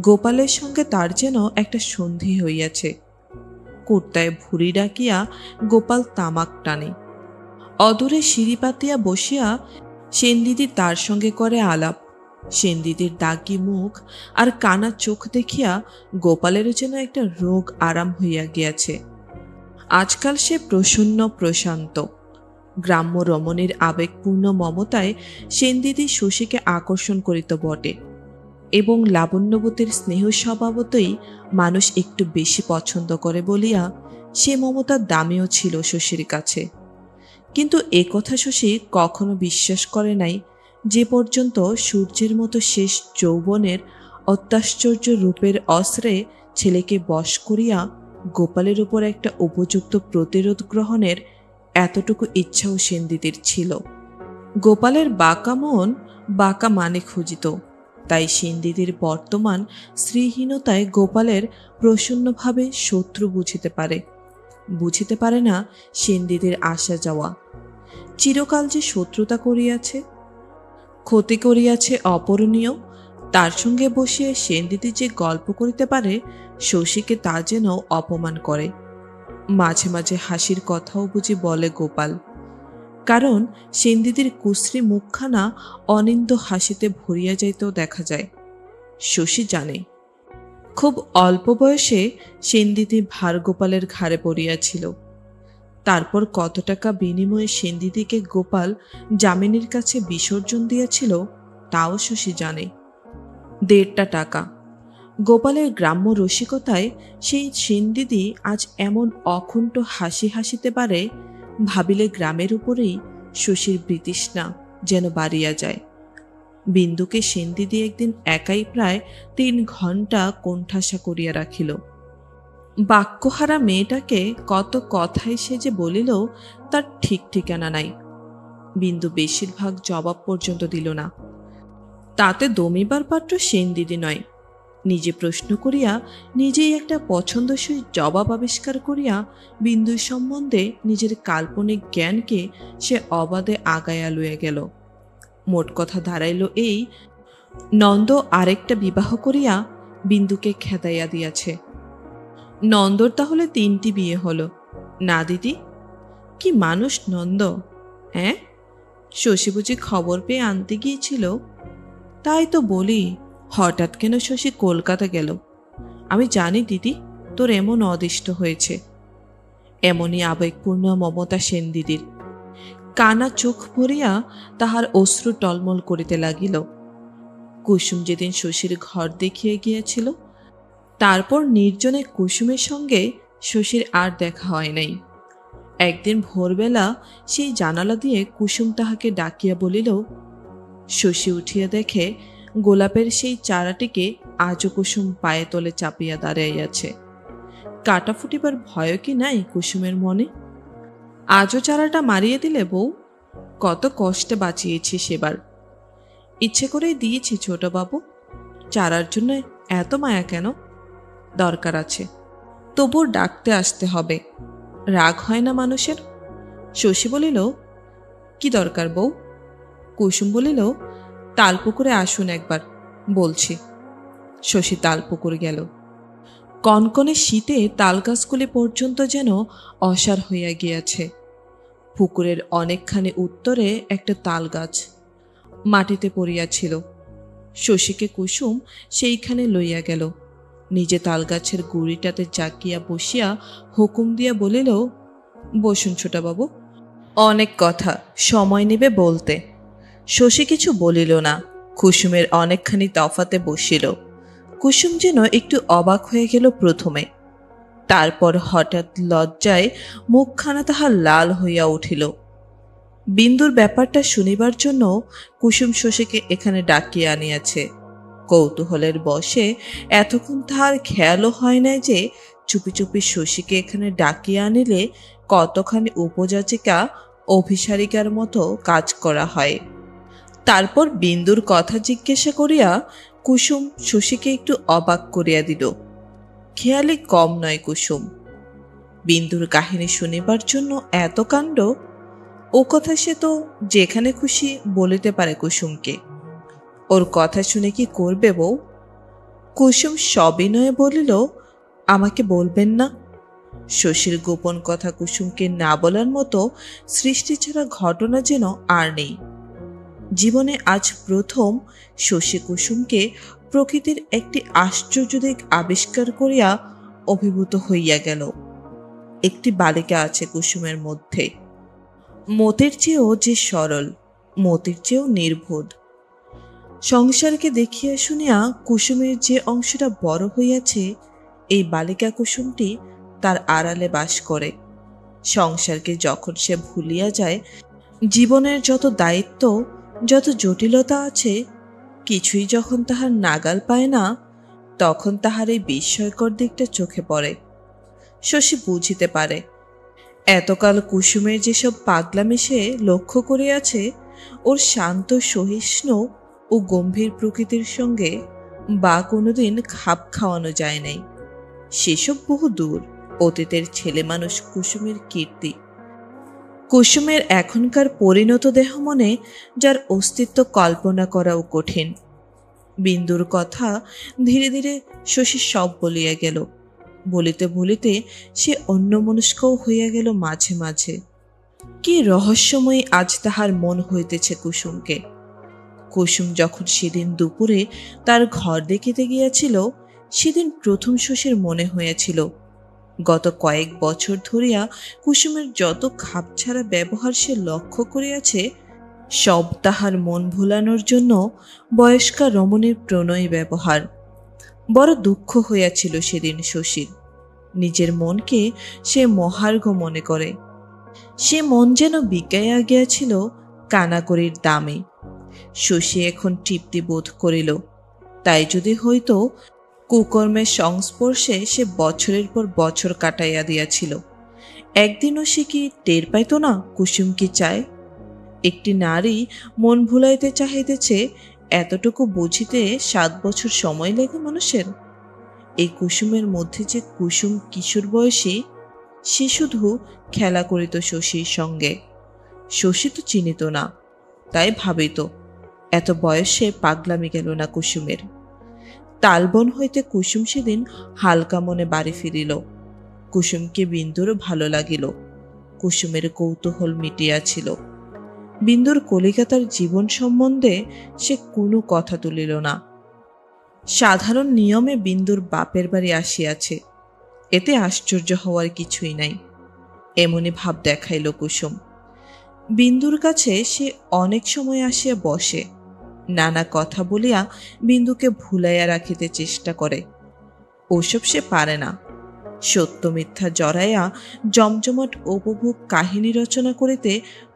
গোপালের সঙ্গে তার যেন একটা সন্ধি হইয়াছে। কুর্তায় ভুঁড়ি ডাকিয়া গোপাল তামাক টানে। অদূরে সিঁড়ি পাতিয়া বসিয়া সেনদিদি তার সঙ্গে করে আলাপ। সেনদিদির দাগি মুখ আর কানা চোখ দেখিয়া গোপালের যেন একটা রোগ আরাম হইয়া গিয়াছে। আজকাল সে প্রসন্ন প্রশান্ত। গ্রাম্য রমণীর আবেগপূর্ণ মমতায় সেনদিদি শশীকে আকর্ষণ করিত বটে, এবং লাবণ্যবতীর স্নেহ স্বভাবতই মানুষ একটু বেশি পছন্দ করে বলিয়া সে মমতার দামিও ছিল শশীর কাছে। কিন্তু এ কথা শশী কখনো বিশ্বাস করে নাই, যে পর্যন্ত সূর্যের মতো শেষ যৌবনের অত্যাশ্চর্য রূপের অস্ত্রে ছেলেকে বশ করিয়া গোপালের উপর একটা উপযুক্ত প্রতিরোধ গ্রহণের এতটুকু ইচ্ছাও সেনদিদির ছিল। গোপালের বাঁকা মন বাঁকা মানে খুঁজিত। তাই সেনদিদির বর্তমান শ্রীহীনতায় গোপালের প্রসন্নভাবে শত্রু বুঝিতে পারে না সেনদিদির আসা যাওয়া। চিরকাল যে শত্রুতা করিয়াছে, ক্ষতি করিয়াছে অপূরণীয়, তার সঙ্গে বসিয়া সেনদিদি যে গল্প করিতে পারে শশীকে তা যেন অপমান করে। মাঝে মাঝে হাসির কথাও বুঝি বলে গোপাল, কারণ সেনদিদির কুশ্রী মুখখানা অনিন্দ হাসিতে ভরিয়া যাইতেও দেখা যায়। শশী জানে খুব অল্প বয়সে সেনদিদি ভার গোপালের ঘাড়ে পড়িয়াছিল। তারপর কত টাকা বিনিময়ে সেনদিদিকে গোপাল যামিনীর কাছে বিসর্জন দিয়েছিল তাও শশী জানে। 1.5 টাকা। গোপালের গ্রাম্য রসিকতায় সেই সেনদিদি আজ এমন অকুণ্ঠ হাসি হাসিতে পারে, ভাবিলে গ্রামের উপরেই শশীর বিতৃষ্ণা যেন বাড়িয়া যায়। বিন্দুকে সেনদিদি একদিন একাই প্রায় 3 ঘণ্টা কোণঠাসা করিয়া রাখিল। বাক্যহারা মেয়েটাকে কত কথাই সে যে বলিল তার ঠিক ঠিকানা নাই। বিন্দু বেশিরভাগ জবাব পর্যন্ত দিল না। তাতে দমিবার পাত্র সেনদিদি নয়। নিজে প্রশ্ন করিয়া নিজেই একটা পছন্দসই জবাব আবিষ্কার করিয়া বিন্দুর সম্বন্ধে নিজের কাল্পনিক জ্ঞানকে সে অবাধে আগাইয়া লইয়া গেল। মোট কথা দাঁড়াইল এই, নন্দ আরেকটা বিবাহ করিয়া বিন্দুকে খেদাইয়া দিয়াছে। নন্দর তাহলে 3টি বিয়ে হলো না দিদি? কি মানুষ নন্দ! হ্যাঁ, শশী বুঝি খবর পেয়ে আনতে গিয়েছিল? তাই তো বলি, হঠাৎ কেন শশী কলকাতা গেল? আমি জানি দিদি তোর এমন অদিষ্ট হয়েছে। এমনই আবেগপূর্ণ মমতা সেনদিদির। কানা চোখ ভরিয়া তাহার অশ্রু টলমল করিতে লাগিল। কুসুম যেদিন শশীর ঘর দেখিয়ে গিয়েছিল, তারপর নির্জনে কুসুমের সঙ্গে শশীর আর দেখা হয় নাই। একদিন ভোরবেলা সেই জানালা দিয়ে কুসুম তাহাকে ডাকিয়া বলিল। শশী উঠিয়া দেখে গোলাপের সেই চারাটিকে আজও কুসুম পায়ে তলে চাপিয়া দাঁড়াইয়াছে। কাটা ফুটিবার ভয় কি নাই কুসুমের মনে? আজও চারাটা মারিয়ে দিলে বউ? কত কষ্টে বাঁচিয়েছি সেবার। ইচ্ছে করেই দিয়েছি ছোট বাবু। চারার জন্য এত মায়া কেন? দরকার আছে, তবুও ডাকতে আসতে হবে। রাগ হয় না মানুষের? শশী বলিল, কি দরকার বউ? কুসুম বলিল, তালপুকুরে আসুন একবার, বলছি। শশী তালপুকুর গেল। কনকনে শীতে তালগাছগুলি পর্যন্ত যেন অসাড় হইয়া গিয়াছে। পুকুরের অনেকখানি উত্তরে একটা তালগাছ মাটিতে পড়িয়াছিল। শশীকে কুসুম সেইখানে লইয়া গেল। নিজে তালগাছের গুড়িটাতে জাগিয়া বসিয়া হুকুম দিয়া বলিল, বসুন ছোটবাবু, অনেক কথা, সময় নেবে বলতে। শশী কিছু বলিল না, কুসুমের অনেকখানি তফাতে বসিল। কুসুম যেন একটু অবাক হয়ে গেল প্রথমে, তারপর হঠাৎ লজ্জায় মুখখানা তাহার লাল হইয়া উঠিল। বিন্দুর ব্যাপারটা শুনিবার জন্য কুসুম শশীকে এখানে ডাকিয়া আনিয়াছে। কৌতূহলের বশে এতক্ষণ তাহার খেয়ালও হয় নাই যে চুপি চুপি শশীকে এখানে ডাকিয়া আনিলে কতখানি উপযাচিকা অভিসারিকার মতো কাজ করা হয়। তারপর বিন্দুর কথা জিজ্ঞাসা করিয়া কুসুম শশীকে একটু অবাক করিয়া দিল। খেয়ালি কম নয় কুসুম। বিন্দুর কাহিনী শুনিবার জন্য এত কাণ্ড! ও কথা সে তো যেখানে খুশি বলিতে পারে কুসুমকে। ওর কথা শুনে কি করবে বউ? কুসুম সবিনয়ে বলিল, আমাকে বলবেন না? শশীর গোপন কথা কুসুমকে না বলার মতো সৃষ্টি ছাড়া ঘটনা যেন আর নেই। জীবনে আজ প্রথম শশী কুসুমকে প্রকৃতির একটি আশ্চর্য দিক আবিষ্কার করিয়া অভিভূত হইয়া গেল। একটি বালিকা আছে কুসুমের মধ্যে, মতির চেয়েও যে সরল, মতির চেয়েও নির্বোধ। সংসারকে দেখিয়া শুনিয়া কুসুমের যে অংশটা বড় হইয়াছে, এই বালিকা কুসুমটি তার আড়ালে বাস করে। সংসারকে যখন সে ভুলিয়া যায়, জীবনের যত দায়িত্ব, যত জটিলতা আছে, কিছুই যখন তাহার নাগাল পায় না, তখন তাহার এই বিস্ময়কর দিকটা চোখে পড়ে। শশী বুঝিতে পারে, এতকাল কুসুমের যেসব পাগলামি সে লক্ষ্য করিয়াছে, ওর শান্ত সহিষ্ণু ও গম্ভীর প্রকৃতির সঙ্গে বা কোনোদিন খাপ খাওয়ানো যায় নাই। সেসব বহু দূর, অতীতের ছেলে মানুষ কুসুমের কীর্তি। কুসুমের এখনকার পরিণত দেহ মনে যার অস্তিত্ব কল্পনা করাও কঠিন। বিন্দুর কথা ধীরে ধীরে শশী সব বলিয়া গেল। বলিতে বলিতে সে অন্যমনস্কও হইয়া গেল মাঝে মাঝে। কি রহস্যময়ী আজ তাহার মন হইতেছে কুসুমকে। কুসুম যখন সেদিন দুপুরে তার ঘর দেখিতে গিয়াছিল, সেদিন প্রথম শশীর মনে হইয়াছিল, গত কয়েক বছর ধরিয়া কুসুমের যত খাপছাড়া ব্যবহার সে লক্ষ্য করিয়াছে, সব তাহার মন ভুলানোর জন্য বয়স্কা রমণীর প্রণয়ী ব্যবহার। বড় দুঃখ হইয়াছিল সেদিন শশীর। নিজের মনকে সে মহার্ঘ মনে করে। সে মন যেন বিকাইয়া গিয়াছিল কানাকড়ির দামে। শশী এখন তৃপ্তি বোধ করিল। তাই যদি হইত, কুকর্মের সংস্পর্শে সে বছরের পর বছর কাটাইয়া দিয়াছিল, একদিনও সে কি টের পাইত না কুসুম কি চায়? একটি নারী মন ভুলাইতে চাহিতেছে, এতটুকু বুঝিতে 7 বছর সময় লাগে মানুষের। এই কুসুমের মধ্যে যে কুসুম কিশোর বয়সী, সে শুধু খেলা করিত শশীর সঙ্গে। শশী তো চিনিত না, তাই ভাবিত এত বয়সে পাগলামি গেল না কুসুমের। তালবন হইতে কুসুম সেদিন হালকা মনে বাড়ি ফিরিল। কুসুমকে বিন্দুরও ভালো লাগিল। কুসুমের কৌতূহল মিটিয়াছিল। বিন্দুর কলিকাতার জীবন সম্বন্ধে সে কোনো কথা তুলিল না। সাধারণ নিয়মে বিন্দুর বাপের বাড়ি আসিয়াছে, এতে আশ্চর্য হওয়ার কিছুই নাই, এমনি ভাব দেখাইল কুসুম। বিন্দুর কাছে সে অনেক সময় আসিয়া বসে, নানা কথা বলিয়া বিন্দুকে ভুলাইয়া রাখিতে চেষ্টা করে। ওসব সে পারে না। সত্য মিথ্যা জড়াইয়া জমজমাট উপভোগ কাহিনী রচনা করিতে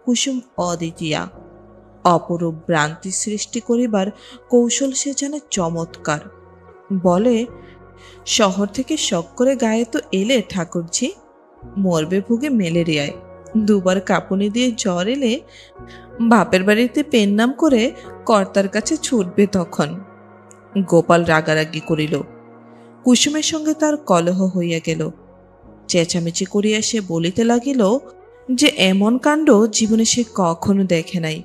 কুসুম অদ্বিতীয়া। অপরূপ ভ্রান্তি সৃষ্টি করিবার কৌশল সে জানে চমৎকার। বলে, শহর থেকে শখ করে গায়ে তো এলে ঠাকুরজি, মরবে ভুগে ম্যালেরিয়ায়, দুবার কাঁপুনি দিয়ে জ্বর এলে বাপের বাড়িতে পেন নাম করে কর্তার কাছে ছুটবে তখন। গোপাল রাগারাগি করিল। কুসুমের সঙ্গে তার কলহ হইয়া গেল। চেঁচামেচি করিয়া সে বলিতে লাগিল যে এমন কাণ্ড জীবনে সে কখনো দেখে নাই।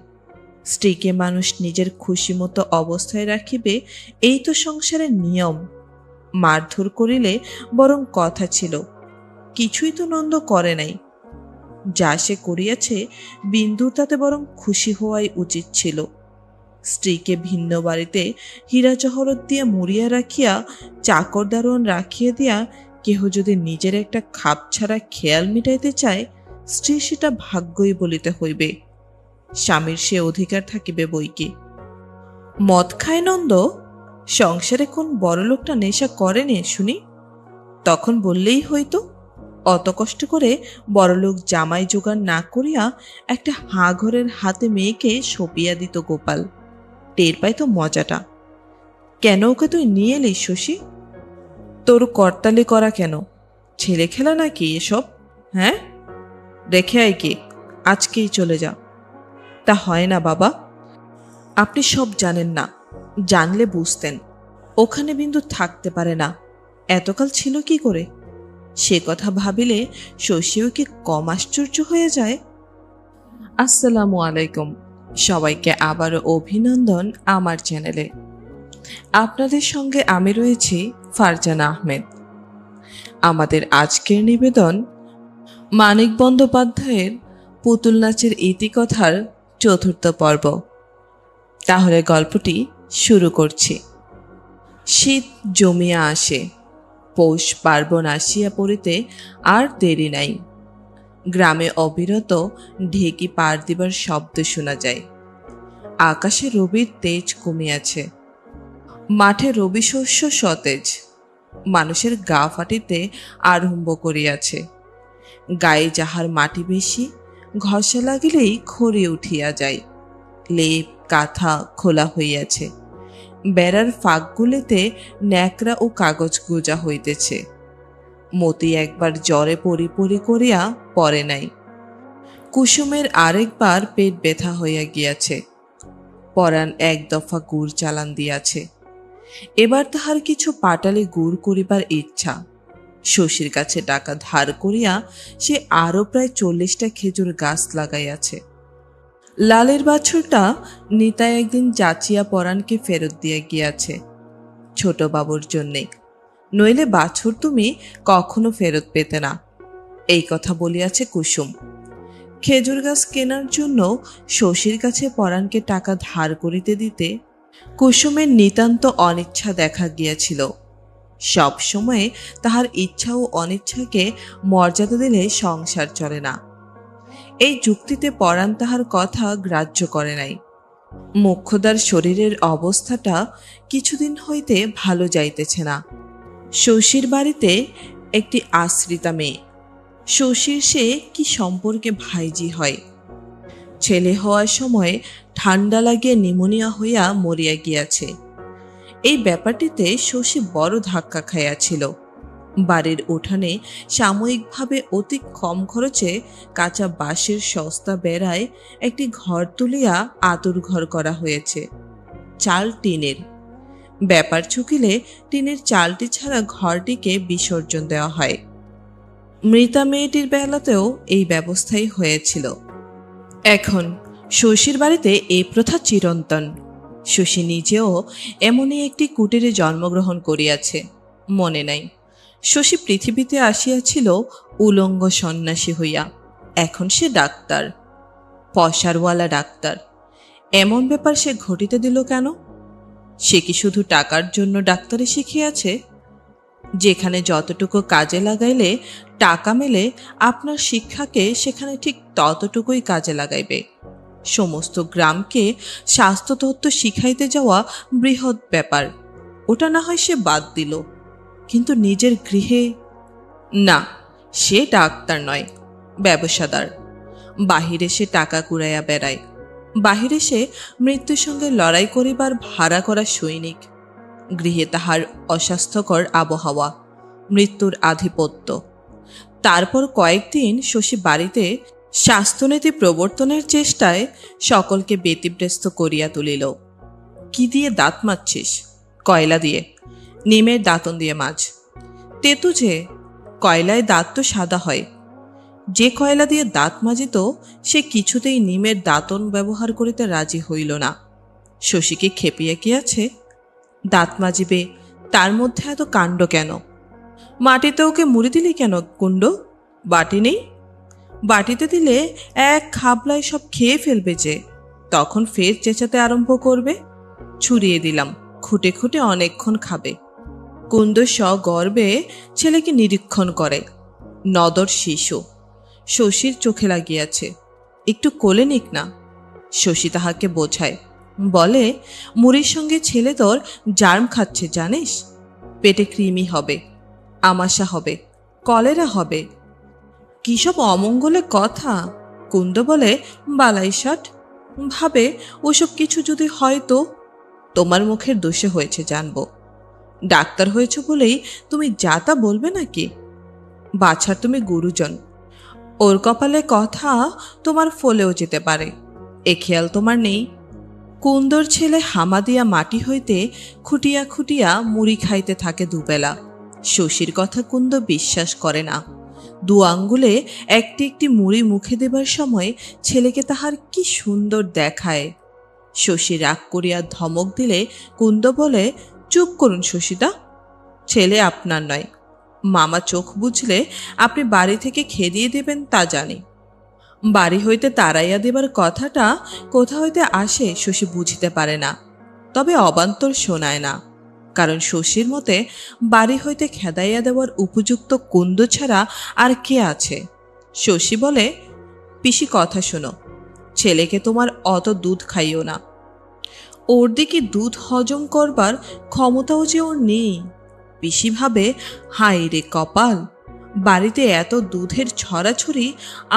স্ত্রীকে মানুষ নিজের খুশি মতো অবস্থায় রাখিবে, এই তো সংসারের নিয়ম। মারধর করিলে বরং কথা ছিল, কিছুই তো নন্দ করে নাই। যা সে করিয়াছে বিন্দুর তাতে বরং খুশি হওয়াই উচিত ছিল। স্ত্রীকে ভিন্ন বাড়িতে হীরা জহরত দিয়া মুড়িয়া রাখিয়া চাকর দারোয়ান রাখিয়া দিয়া কেহ যদি নিজের একটা খাপ ছাড়া খেয়াল মিটাইতে চায়, স্ত্রী সেটা ভাগ্যই বলিতে হইবে। স্বামীর সে অধিকার থাকিবে বইকি। মদ খায় নন্দ? সংসারে কোন বড়লোকটা নেশা করেনি শুনি? তখন বললেই হইতো। অত কষ্ট করে বড়লোক জামাই জোগাড় না করিয়া একটা হাঁ ঘরের হাতে মেয়েকে সঁপিয়া দিত গোপাল। টের পাইতো মজাটা। কেন ওকে তুই নিয়ে এলি শশী? তোর করতালি করা কেন? ছেলে খেলা নাকি এসব? হ্যাঁ, রেখে আয় কি, আজকেই চলে যা। তা হয় না বাবা, আপনি সব জানেন না, জানলে বুঝতেন। ওখানে বিন্দু থাকতে পারে না, এতকাল ছিল কি করে? সে কথা ভাবিলে শশীও কি কম আশ্চর্য হয়ে যায়? আসসালামু আলাইকুম, সবাইকে আবারও অভিনন্দন আমার চ্যানেলে। আপনাদের সঙ্গে আমি রয়েছি ফারজানা আহমেদ। আমাদের আজকের নিবেদন মানিক বন্দ্যোপাধ্যায়ের পুতুল নাচের ইতিকথার ৪র্থ পর্ব। তাহলে গল্পটি শুরু করছি। শীত জমিয়া আসে, পৌষ পার্বণ আসিয়া পড়িতে আর দেরি নাই। গ্রামে অবিরত ঢেকি পাড় দিবার শব্দ শোনা যায়। আকাশে রবির তেজ কমিয়াছে, মাঠে রবি শস্য সতেজ। মানুষের গা ফাটিতে আরম্ভ করিয়াছে। গায়ে যাহার মাটি বেশি, ঘষা লাগিলেই খড়ি উঠিয়া যায়। লেপ কাঁথা খোলা হইয়াছে, বেড়ার ফাঁকগুলিতে ন্যাকড়া ও কাগজ গোজা হইতেছে। মতি একবার জ্বরে পরি করিয়া পড়ে নাই। কুসুমের আরেকবার পেট ব্যথা হইয়া গিয়াছে। পরাণ এক দফা গুড় চালান দিয়াছে। এবার তাহার কিছু পাটালি গুড় করিবার ইচ্ছা। শশীর কাছে টাকা ধার করিয়া সে আরো প্রায় 40টা খেজুর গাছ লাগাইয়াছে। লালের বাছুরটা নিতাই একদিন যাচিয়া পরাণকে ফেরত দিয়া গিয়াছে, ছোট বাবুর জন্যে। নইলে বাছুর তুমি কখনো ফেরত পেতে না, এই কথা বলিয়াছে কুসুম। খেজুর গাছ কেনার জন্য শশীর কাছে পরাণকে টাকা ধার করিতে দিতে কুসুমের নিতান্ত অনিচ্ছা দেখা গিয়াছিল। সব সময়ে তাহার ইচ্ছা ও অনিচ্ছাকে মর্যাদা দিলে সংসার চলে না। এই যুক্তিতে পরাণ তাহার কথা গ্রাহ্য করে নাই। মোক্ষদার শরীরের অবস্থাটা কিছুদিন হইতে ভালো যাইতেছে না। শশীর বাড়িতে একটি আশ্রিতা মেয়ে। শশীর সে কি সম্পর্কে ভাইজি হয়। ছেলে হওয়ার সময় ঠান্ডা লাগিয়ে নিমোনিয়া হইয়া মরিয়া গিয়াছে। এই ব্যাপারটিতে শশী বড় ধাক্কা খাইয়াছিল। বাড়ির উঠানে সাময়িকভাবে অতি কম খরচে কাঁচা বাঁশের সস্তা বেড়ায় একটি ঘর তুলিয়া আতুর ঘর করা হয়েছে, চাল টিনের। ব্যাপার চুকিলে টিনের চালটি ছাড়া ঘরটিকে বিসর্জন দেওয়া হয়। মৃতা মেয়েটির বেলাতেও এই ব্যবস্থাই হয়েছিল। এখন শশীর বাড়িতে এই প্রথা চিরন্তন। শশী নিজেও এমনই একটি কুটিরে জন্মগ্রহণ করিয়াছে, মনে নাই। শশী পৃথিবীতে আসিয়াছিল উলঙ্গ সন্ন্যাসী হইয়া। এখন সে ডাক্তার, পয়সারওয়ালা ডাক্তার। এমন ব্যাপার সে ঘটিতে দিল কেন? সে কি শুধু টাকার জন্য ডাক্তারি শিখিয়াছে? যেখানে যতটুকু কাজে লাগাইলে টাকা মেলে, আপনার শিক্ষাকে সেখানে ঠিক ততটুকুই কাজে লাগাইবে। সমস্ত গ্রামকে স্বাস্থ্যতত্ত্ব শিখাইতে যাওয়া বৃহৎ ব্যাপার, ওটা না হয় সে বাদ দিল, কিন্তু নিজের গৃহে না। সে ডাক্তার নয়, ব্যবসাদার। বাহিরে সে টাকা কুড়াইয়া বেড়ায়, বাহিরে সে মৃত্যুর সঙ্গে লড়াই করিবার ভাড়া করা সৈনিক। গৃহে তাহার অস্বাস্থ্যকর আবহাওয়া, মৃত্যুর আধিপত্য। তারপর কয়েকদিন শশী বাড়িতে স্বাস্থ্যনীতি প্রবর্তনের চেষ্টায় সকলকে ব্যতিব্যস্ত করিয়া তুলিল। কি দিয়ে দাঁত মাজছিস? কয়লা দিয়ে। নিমের দাঁতন দিয়ে মাছ। তেতু যে, কয়লায় দাঁত তো সাদা হয়। যে কয়লা দিয়ে দাঁত মাজিত সে কিছুতেই নিমের দাঁতন ব্যবহার করিতে রাজি হইল না। শশীকে খেপিয়া কি আছে? দাঁত মাজিবে, তার মধ্যে এত কাণ্ড কেন? মাটিতে ওকে মুড়ি দিলি কেন কুণ্ড? বাটি নেই? বাটিতে দিলে এক খাবলায় সব খেয়ে ফেলবে যে, তখন ফের চেঁচাতে আরম্ভ করবে। ছুরিয়ে দিলাম, খুঁটে খুঁটে অনেকক্ষণ খাবে। কুন্দ সগর্বে ছেলেকে নিরীক্ষণ করে। নদর শিশু, শশীর চোখে লাগিয়াছে, একটু কোলে নিক না। শশী তাহাকে বোঝায়, বলে, মুড়ির সঙ্গে ছেলে তোর জার্ম খাচ্ছে জানিস? পেটে কৃমি হবে, আমাশা হবে, কলেরা হবে। কি সব অমঙ্গলে কথা। কুন্দ বলে, বালাই ষাট। ভাবে, ওসব কিছু যদি হয় তো? তোমার মুখের দোষে হয়েছে জানবো। ডাক্তার হয়েছ বলেই তুমি যা তা বলবে নাকি? বাছার তুমি গুরুজন, ওর কপালে কথা তোমার ফলেও যেতে পারে, এ খেয়াল তোমার নেই। কুন্দর ছেলে হামা দিয়া মাটি হইতে খুটিয়া খুটিয়া মুড়ি খাইতে থাকে দুবেলা। শশীর কথা কুন্দ বিশ্বাস করে না। দু আঙ্গুলে একটি একটি মুড়ি মুখে দেবার সময় ছেলেকে তাহার কি সুন্দর দেখায়। শশী রাগ করিয়া ধমক দিলে কুন্দ বলে, চুপ করুন শশীদা, ছেলে আপনার নয়। মামা চোখ বুঝলে আপনি বাড়ি থেকে খেদিয়ে দেবেন তা জানি। বাড়ি হইতে তাড়াইয়া দেবার কথাটা কোথা হইতে আসে শশী বুঝিতে পারে না, তবে অবান্তর শোনায় না। কারণ শশীর মতে বাড়ি হইতে খেদাইয়া দেওয়ার উপযুক্ত কুন্দ ছাড়া আর কে আছে? শশী বলে, পিসি কথা শোনো, ছেলেকে তোমার অত দুধ খাইও না। ওর দিকে দুধ হজম করবার ক্ষমতাও যে ওর নেই। পিসি ভাবে, হায় রে কপাল, বাড়িতে এত দুধের ছড়াছড়ি,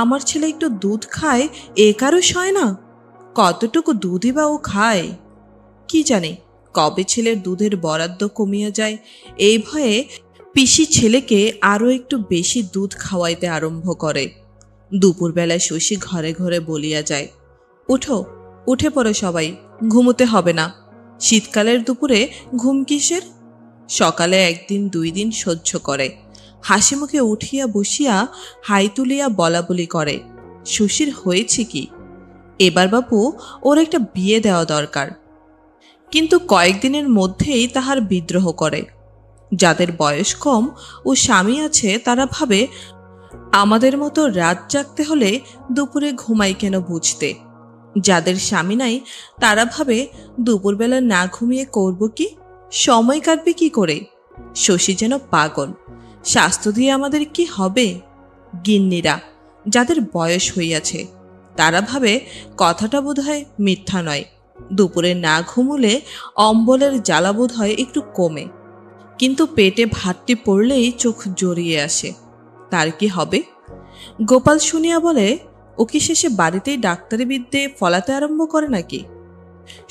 আমার ছেলে একটু দুধ খায় এ কারো সয় না? কতটুকু দুধই বা ও খায়? কি জানি কবে ছেলের দুধের বরাদ্দ কমিয়া যায়। এই ভয়ে পিসি ছেলেকে আরও একটু বেশি দুধ খাওয়াইতে আরম্ভ করে। দুপুরবেলায় শশী ঘরে ঘরে বলিয়া যায়, উঠো, উঠে পড়ো সবাই, ঘুমোতে হবে না। শীতকালের দুপুরে ঘুম কিসের? সকালে একদিন দুই দিন সহ্য করে, হাসি মুখে উঠিয়া বসিয়া হাই তুলিয়া বলা বলি করে, শশীর হয়েছে কি? এবার বাপু ওর একটা বিয়ে দেওয়া দরকার। কিন্তু কয়েকদিনের মধ্যেই তাহার বিদ্রোহ করে। যাদের বয়স কম ও স্বামী আছে তারা ভাবে, আমাদের মতো রাত জাগতে হলে দুপুরে ঘুমাই কেন বুঝতে। যাদের স্বামী নাই তারা ভাবে, দুপুরবেলা না ঘুমিয়ে করব কি, সময় কাটবে কি করে। শশী যেন পাগল, স্বাস্থ্য দিয়ে আমাদের কি হবে? গিন্নিরা, যাদের বয়স হইয়াছে, তারা ভাবে কথাটা বোধহয় মিথ্যা নয়। দুপুরে না ঘুমুলে অম্বলের জ্বালা বোধ হয় একটু কমে, কিন্তু পেটে ভাতটি পড়লেই চোখ জড়িয়ে আসে। তার কি হবে? গোপাল শুনিয়া বলে, ও কি শেষে বাড়িতেই ডাক্তারি বিদ্যে ফলাতে আরম্ভ করে নাকি?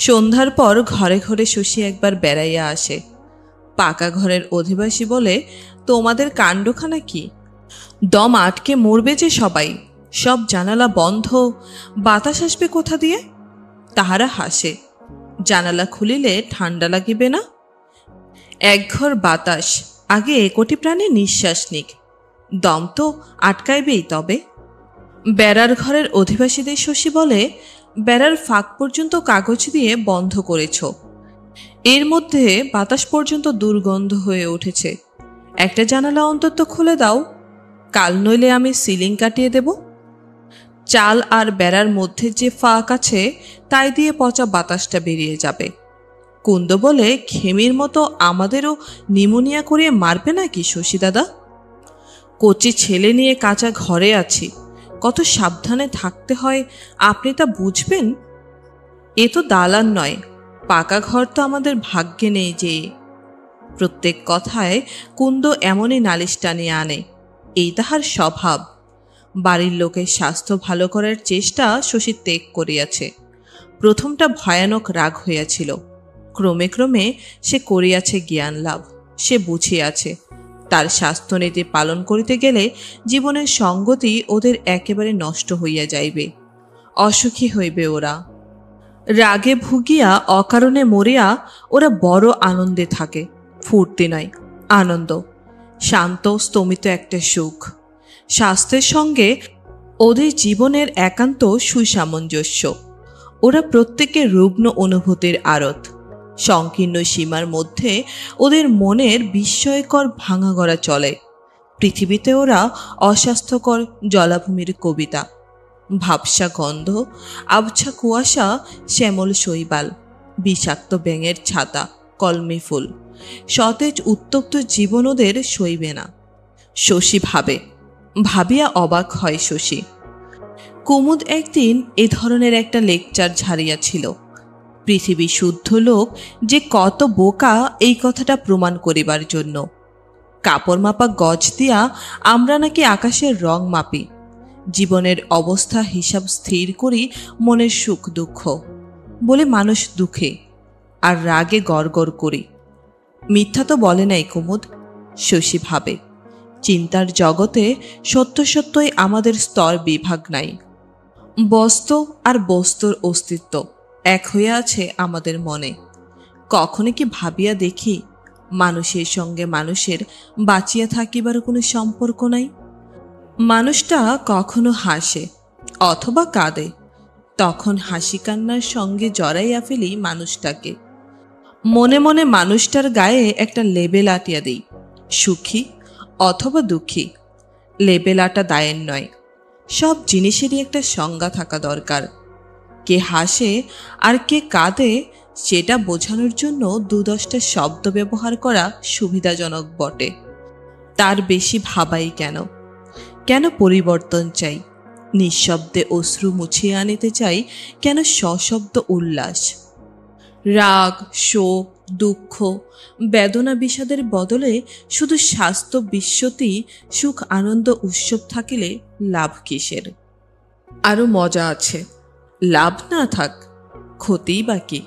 সন্ধ্যার পর ঘরে ঘরে শশী একবার বেড়াইয়া আসে। পাকা ঘরের অধিবাসী বলে, তোমাদের কাণ্ডখানা কি? দম আটকে মরবে যে সবাই, সব জানালা বন্ধ, বাতাস আসবে কোথা দিয়ে? তাহারা হাসে, জানালা খুলিলে ঠান্ডা লাগিবে না? এক ঘর বাতাস, আগে 1 কোটি প্রাণে নিঃশ্বাস নিক, দম তো আটকাইবেই। তবে বেড়ার ঘরের অধিবাসীদের শশী বলে, বেড়ার ফাঁক পর্যন্ত কাগজ দিয়ে বন্ধ করেছ, এর মধ্যে বাতাস পর্যন্ত দুর্গন্ধ হয়ে উঠেছে, একটা জানালা অন্তত খুলে দাও, কাল নইলে আমি সিলিং কাটিয়ে দেব। চাল আর বেড়ার মধ্যে যে ফাঁক আছে তাই দিয়ে পচা বাতাসটা বেরিয়ে যাবে। কুন্দ বলে, খেমির মতো আমাদেরও নিমোনিয়া করিয়ে মারবে নাকি শশী দাদা? কচি ছেলে নিয়ে কাঁচা ঘরে আছি, কত সাবধানে থাকতে হয় আপনি তা বুঝবেন? এ তো দালান নয়, পাকা ঘর তো আমাদের ভাগ্যে নেই যে। প্রত্যেক কথায় কুন্দ এমনই নালিশ টানিয়ে আনে, এই তাহার স্বভাব। বাড়ির লোকের স্বাস্থ্য ভালো করার চেষ্টা শশী ত্যাগ করিয়াছে। প্রথমটা ভয়ানক রাগ হইয়াছিল, ক্রমে ক্রমে সে করিয়াছে জ্ঞান লাভ, সে বুঝিয়াছে তার স্বাস্থ্যনীতি পালন করিতে গেলে জীবনের সঙ্গতি ওদের একেবারে নষ্ট হইয়া যাইবে, অসুখী হইবে ওরা। রাগে ভুগিয়া অকারণে মরিয়া ওরা বড় আনন্দে থাকে। ফুর্তি নয়, আনন্দ, শান্ত স্তমিত একটা সুখ। স্বাস্থ্যের সঙ্গে ওদের জীবনের একান্ত সুসামঞ্জস্য। ওরা প্রত্যেকের রুগ্ন অনুভূতির আড়ত। সংকীর্ণ সীমার মধ্যে ওদের মনের বিস্ময়কর ভাঙাগড়া চলে। পৃথিবীতে ওরা অস্বাস্থ্যকর জলাভূমির কবিতা, ভাবসা গন্ধ, আবছা কুয়াশা, শ্যামল শৈবাল, বিষাক্ত ব্যাঙের ছাতা, কলমি ফুল, সতেজ উত্তপ্ত জীবন ওদের সইবে না। শশী ভাবিয়া অবাক হয় শশী। কুমুদ একদিন এ ধরনের একটা লেকচার ঝাড়িয়াছিল। পৃথিবী শুদ্ধ লোক যে কত বোকা এই কথাটা প্রমাণ করিবার জন্য। কাপড় মাপা গজ দিয়া আমরা নাকি আকাশের রং মাপি, জীবনের অবস্থা হিসাব স্থির করি মনের সুখ দুঃখ বলে মানুষ দুঃখে আর রাগে গড়গড় করি। মিথ্যা তো বলে নাই কুমুদ। শশী ভাবে, চিন্তার জগতে সত্য সত্যই আমাদের স্তর বিভাগ নাই। বস্তু আর বস্তুর অস্তিত্ব এক হইয়া আছে আমাদের মনে। কখনো কি ভাবিয়া দেখি মানুষের সঙ্গে মানুষের বাঁচিয়া থাকিবার কোনো সম্পর্ক নাই? মানুষটা কখনো হাসে অথবা কাঁদে, তখন হাসি কান্নার সঙ্গে জড়াইয়া ফেলি মানুষটাকে। মনে মনে মানুষটার গায়ে একটা লেবেল আটিয়া দিই, সুখী অথবা দুঃখী। লেবেল আটা দায়ের নয়। সব জিনিসেরই একটা সংজ্ঞা থাকা দরকার। কে হাসে আর কে কাঁদে সেটা বোঝানোর জন্য ২-১০টা শব্দ ব্যবহার করা সুবিধাজনক বটে। তার বেশি ভাবাই কেন? কেন পরিবর্তন চাই? নিঃশব্দে অশ্রু মুছিয়ে আনিতে চাই কেন সশব্দ উল্লাস? রাগ, শোক, দুঃখ, বেদনা বিষাদের বদলে শুধু স্বাস্থ্য, বিশ্বতি, সুখ, আনন্দ, উৎসব থাকিলে লাভ কিসের? আরো মজা আছে, লাভ না থাক, ক্ষতিই বা কি?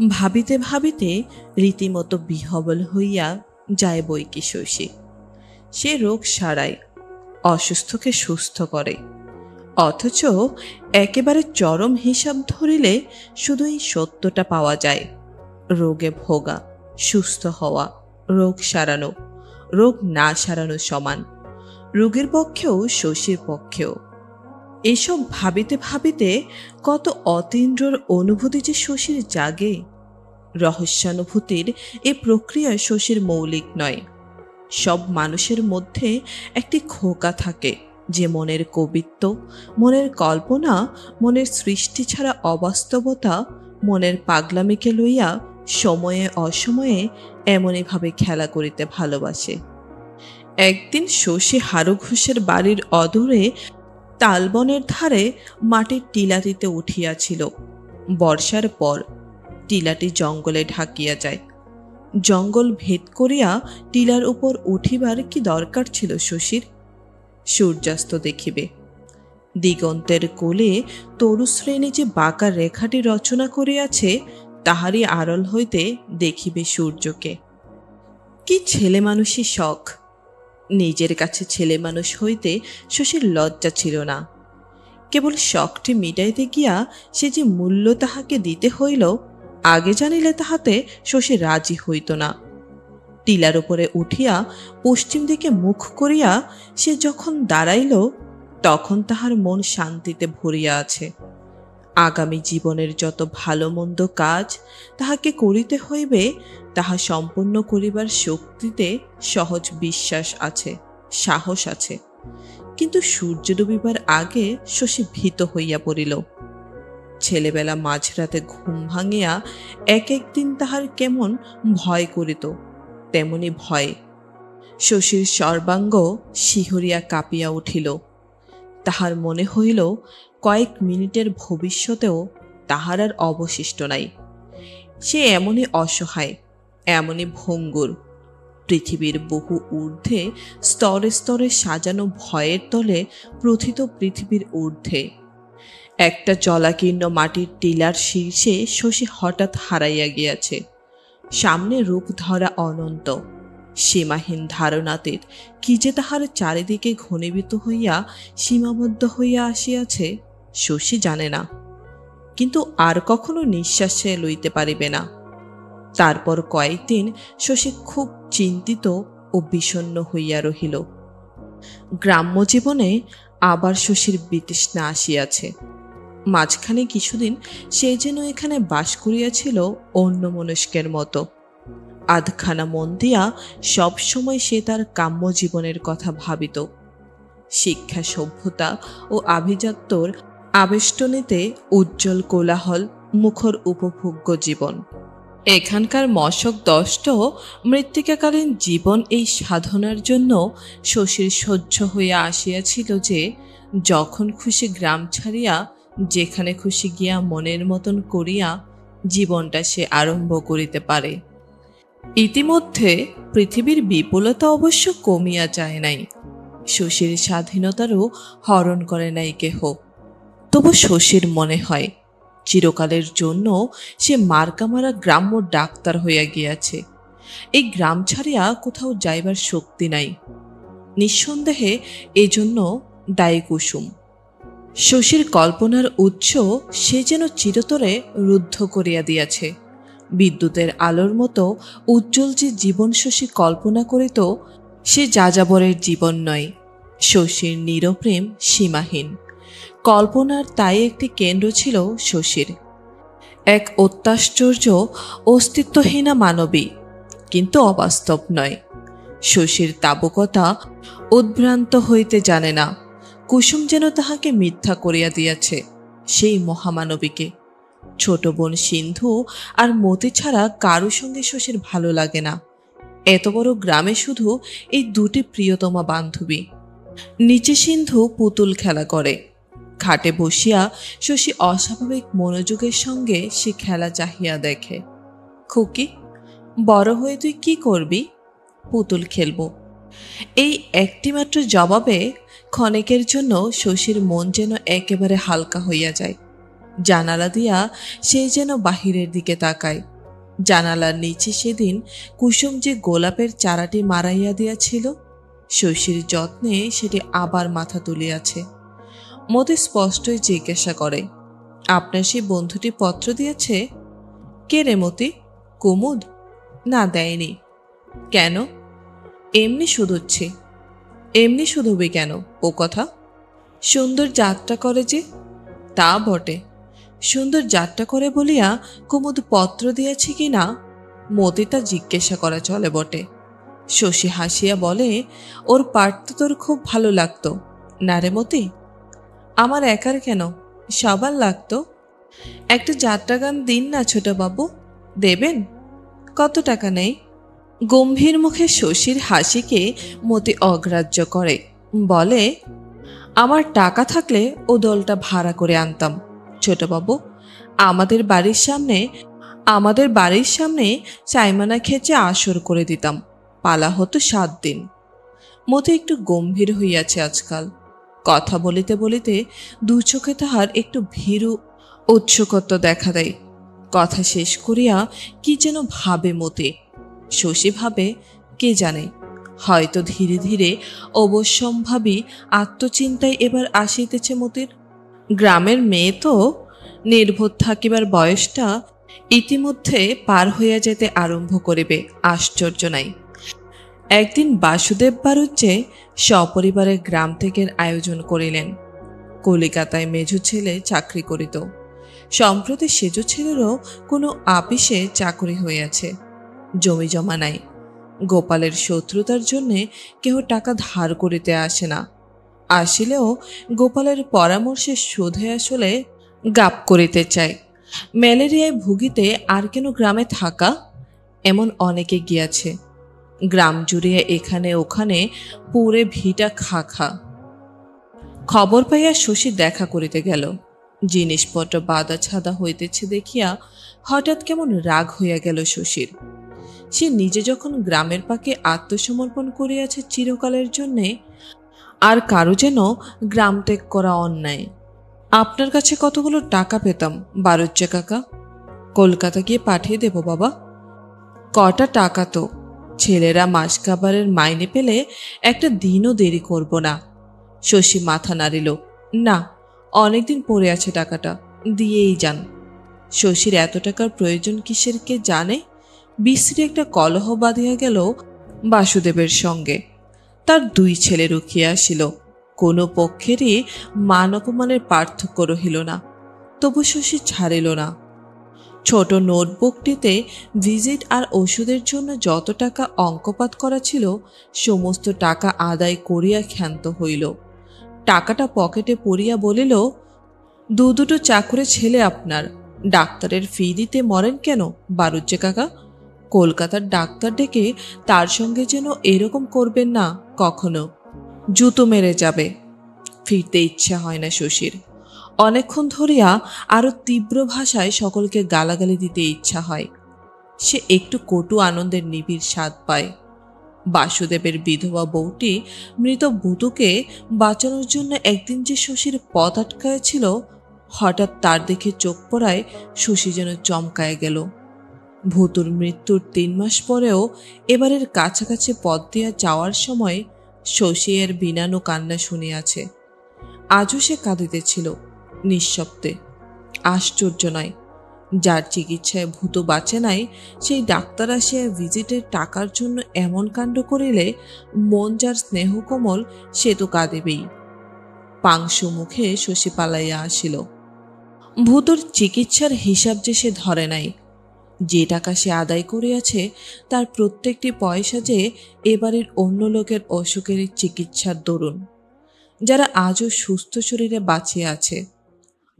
ভাবিতে ভাবিতে রীতিমতো বিহবল হইয়া যায় বৈকি শশী। সে রোগ সারায়, অসুস্থকে সুস্থ করে, অথচ একেবারে চরম হিসাব ধরিলে শুধু এই সত্যটা পাওয়া যায়, রোগে ভোগা, সুস্থ হওয়া, রোগ সারানো, রোগ না সারানো সমান। রোগের পক্ষেও শশীর পক্ষেও। এসব ভাবিতে ভাবিতে কত অতীন্দ্রর অনুভূতি যে শশীর জাগে। রহস্যানুভূতির এ প্রক্রিয়া শশীর মৌলিক নয়। সব মানুষের মধ্যে একটি খোকা থাকে যে মনের কবিত্ব, মনের কল্পনা, মনের সৃষ্টি ছাড়া অবাস্তবতা, মনের পাগলামিকে লইয়া সময়ে অসময়ে এমনইভাবে খেলা করিতে ভালোবাসে। একদিন শশী হারু ঘোষের বাড়ির অদূরে তালবনের ধারে মাটির টিলাটিতে উঠিয়াছিল। বর্ষার পর টিলাটি জঙ্গলে ঢাকিয়া যায়। জঙ্গল ভেদ করিয়া টিলার উপর উঠিবার কি দরকার ছিল শশীর? সূর্যাস্ত দেখিবে। দিগন্তের কোলে তরুশ্রেণী যে বাঁকা রেখাটি রচনা করিয়াছে তাহারই আড়ল হইতে দেখিবে সূর্যকে। কি ছেলে মানুষই শখ! নিজের কাছে ছেলে মানুষ হইতে শশীর লজ্জা ছিল না। কেবল শখটি মিটাইতে গিয়া সে যে মূল্য তাহাকে দিতে হইল আগে জানিলে তাহাতে শশী রাজি হইত না। টিলার উপরে উঠিয়া পশ্চিম দিকে মুখ করিয়া সে যখন দাঁড়াইল তখন তাহার মন শান্তিতে ভরিয়া আছে। আগামী জীবনের যত ভালো মন্দ কাজ তাহাকে করিতে হইবে তাহা সম্পন্ন করিবার শক্তিতে সহজ বিশ্বাস আছে, সাহস আছে। কিন্তু সূর্য ডুবিবার আগে শশী ভীত হইয়া পড়িল। ছেলেবেলা মাঝরাতে ঘুম ভাঙিয়া এক একদিন তাহার কেমন ভয় করিত, তেমনি ভয় শশীর সর্বাঙ্গ শিহরিয়া কাঁপিয়া উঠিল। তাহার মনে হইল কয়েক মিনিটের ভবিষ্যতেও তাহার আর অবশিষ্ট নাই। সে এমনই অসহায়, এমনই ভঙ্গুর। পৃথিবীর বহু ঊর্ধ্বে স্তরে স্তরে সাজানো ভয়ের তলে প্রথিত পৃথিবীর ঊর্ধ্বে একটা জলাকীর্ণ মাটির টিলার শীর্ষে শশী হঠাৎ হারাইয়া গিয়াছে। সামনে রূপ ধরা অনন্ত, সীমাহীন ধারণাতীত কি যে তাহার চারিদিকে ঘনীভূত হইয়া সীমাবদ্ধ হইয়া আসিয়াছে শশী জানে না, কিন্তু আর কখনো নিঃশ্বাস সে লইতে পারিবে না। তারপর কয়েকদিন শশী খুব চিন্তিত ও বিষণ্ণ হইয়া রহিল। গ্রাম্য জীবনে আবার শশীর বিতৃষ্ণা আসিয়াছে। মাঝখানে কিছুদিন সে যেন এখানে বাস করিয়াছিল অন্যমনস্কের মতো। আধখানা মন দিয়া সব সময় সে তার কাম্য জীবনের কথা ভাবিত। শিক্ষা, সভ্যতা ও আভিজাত্যর আবেষ্টনীতে উজ্জ্বল কোলাহল মুখর উপভোগ্য জীবন। এখানকার মশক দষ্ট মৃত্তিকাকালীন জীবন এই সাধনার জন্য শশীর সহ্য হইয়া আসিয়াছিল যে যখন খুশি গ্রাম ছাড়িয়া যেখানে খুশি গিয়া মনের মতন করিয়া জীবনটা সে আরম্ভ করিতে পারে। ইতিমধ্যে পৃথিবীর বিপুলতা অবশ্য কমিয়া যায় নাই, শশীর স্বাধীনতারও হরণ করে নাই কেহ। তবু শশীর মনে হয় চিরকালের জন্য সে মার্কামারা গ্রাম্য ডাক্তার হইয়া গিয়াছে। এই গ্রাম ছাড়িয়া কোথাও যাইবার শক্তি নাই। নিঃসন্দেহে এজন্য দায়ী কুসুম। শশীর কল্পনার উৎস সে যেন চিরতরে রুদ্ধ করিয়া দিয়াছে। বিদ্যুতের আলোর মতো উজ্জ্বল যে জীবন শশী কল্পনা করিত সে যাযাবরের জীবন নয়। শশীর নিরপ্রেম সীমাহীন। কল্পনার তাই একটি কেন্দ্র ছিল শশীর, এক অত্যাশ্চর্য অস্তিত্বহীনা মানবী, কিন্তু অবাস্তব নয়। শশীর তাবকতা উদ্ভ্রান্ত হইতে জানে না। কুসুম যেন তাহাকে মিথ্যা করিয়া দিয়াছে সেই মহামানবীকে। ছোট বোন সিন্ধু আর মতি ছাড়া কারো সঙ্গে শশীর ভালো লাগে না। এত বড় গ্রামে শুধু এই দুটি প্রিয়তমা বান্ধবী। নিচে সিন্ধু পুতুল খেলা করে। খাটে বসিয়া শশী অস্বাভাবিক মনোযোগের সঙ্গে সে খেলা চাহিয়া দেখে। খুকি, বড় হয়ে তুই কি করবি? পুতুল খেলব। এই একটিমাত্র জবাবে ক্ষণেকের জন্য শশীর মন যেন একেবারে হালকা হইয়া যায়। জানালা দিয়া সে যেন বাহিরের দিকে তাকায়। জানালার নিচে সেদিন কুসুম যে গোলাপের চারাটি মারাইয়া দিয়াছিল, শশীর যত্নে সেটি আবার মাথা তুলিয়াছে। মতি স্পষ্টই জিজ্ঞাসা করে, আপনার সেই বন্ধুটি পত্র দিয়েছে? কে রে মতি? কুমুদ? না, দেয়নি। কেন? এমনি শুধুচ্ছি। এমনি শুধুবি কেন? ও কথা। সুন্দর যাত্রা করে যে। তা বটে, সুন্দর যাত্রা করে বলিয়া কুমুদ পত্র দিয়েছে কি না মতি তা জিজ্ঞাসা করা চলে বটে। শশী হাসিয়া বলে, ওর পাঠ তো তোর খুব ভালো লাগতো না রে মতি? আমার একার কেন, সবার লাগতো। একটা যাত্রা গান দিন না ছোট বাবু। দেবেন? কত টাকা নেই? গম্ভীর মুখে শশীর হাসিকে মতি অগ্রাহ্য করে, বলে, আমার টাকা থাকলে ও দলটা ভাড়া করে আনতাম ছোটবাবু। আমাদের বাড়ির সামনে চাইমানা খেচে আসর করে দিতাম। পালা হতো 7 দিন। মতি একটু গম্ভীর হইয়াছে আজকাল। কথা বলিতে বলিতে দু চোখে তাহার একটু ভীরু উৎসুকত্ব দেখা দেয়। কথা শেষ করিয়া কি যেন ভাবে মতি। শশী ভাবে, কে জানে, হয়তো ধীরে ধীরে অবশ্যম্ভাবী আত্মচিন্তায় এবার আসিতেছে মতির। গ্রামের মেয়ে তো নির্বোধ থাকিবার বয়সটা ইতিমধ্যে পার হইয়া যেতে আরম্ভ করিবে, আশ্চর্য নাই। একদিন বাসুদেব বাড়ুজ্জে সপরিবারে গ্রাম থেকে আয়োজন করিলেন। কলিকাতায় মেজো ছেলে চাকরি করিত। সম্প্রতি সেজো ছেলেরও কোনো আপিসে চাকরি হইয়াছে। জমি জমা নাই। গোপালের শত্রুতার জন্যে কেহ টাকা ধার করিতে আসে না। আসিলেও গোপালের পরামর্শে শোধে আসলে গাপ করিতে চায়। ম্যালেরিয়ায় ভুগিতে আর কেন গ্রামে থাকা? এমন অনেকে গিয়াছে। গ্রাম জুড়িয়া এখানে ওখানে পুরে ভিটা খা খা। খবর পাইয়া শশী দেখা করিতে গেল। জিনিসপত্র বাঁধা ছাদা হইতেছে দেখিয়া হঠাৎ কেমন রাগ হইয়া গেল শশীর। সে নিজে যখন গ্রামের পাকে আত্মসমর্পণ করিয়াছে চিরকালের জন্যে, আর কারো যেন গ্রাম ত্যাগ করা অন্যায়। আপনার কাছে কতগুলো টাকা পেতাম বাড়ুজ্জে কাকা, কলকাতা গিয়ে পাঠিয়ে দেব বাবা। কটা টাকা তো? ছেলেরা মাস খাবারের মাইনে পেলে একটা দিনও দেরি করব না। শশী মাথা নাড়িল। না, অনেকদিন পড়ে আছে টাকাটা, দিয়েই যান। শশীর এত টাকার প্রয়োজন কিসের কে জানে। বিশ্রী একটা কলহ বাঁধিয়া গেল বাসুদেবের সঙ্গে। তার দুই ছেলে রুখিয়া আসিল। কোনো পক্ষেরই মান অপমানের পার্থক্য রহিল না। তবু শশী ছাড়িল না। ছোট নোটবুকটিতে ভিজিট আর ওষুধের জন্য যত টাকা অঙ্কপাত করা ছিল সমস্ত টাকা আদায় করিয়া ক্ষান্ত হইল। টাকাটা পকেটে পড়িয়া বলিল, দুটো চাকরে ছেলে আপনার, ডাক্তারের ফি দিতে মরেন কেন বারুজ্জে কাকা? কলকাতার ডাক্তার ডেকে তার সঙ্গে যেন এরকম করবেন না কখনো, জুতো মেরে যাবে। ফিরতে ইচ্ছা হয় না শশীর। অনেকক্ষণ ধরিয়া আরো তীব্র ভাষায় সকলকে গালাগালি দিতে ইচ্ছা হয়। সে একটু কটু আনন্দের নিবিড় স্বাদ পায়। বাসুদেবের বিধবা বউটি মৃত ভূতুকে বাঁচানোর জন্য একদিন যে শশীর পথ আটকায়ছিল, হঠাৎ তার দেখে চোখ পড়ায় শশী যেন চমকায় গেল। ভূতুর মৃত্যুর 3 মাস পরেও এবারের কাছাকাছি পথ দিয়া যাওয়ার সময় শশী এর বিনানো কান্না শুনিয়াছে। আজও সে কাঁদিতেছিল নিঃশব্দে। আশ্চর্য নয়, যার চিকিৎসায় ভূত বাঁচে নাই সেই ডাক্তার আসিয়া ভিজিটের টাকার জন্য এমন কাণ্ড করিলে মন যার স্নেহ কোমল সে তো কাঁদিবেই। পাংশু মুখে শশী পালাইয়া আসিল। ভূতর চিকিৎসার হিসাব যে সে ধরে নাই। যে টাকা সে আদায় করিয়াছে তার প্রত্যেকটি পয়সা যে এবারের অন্য লোকের অসুখের চিকিৎসার দরুন, যারা আজও সুস্থ শরীরে বাঁচিয়া আছে।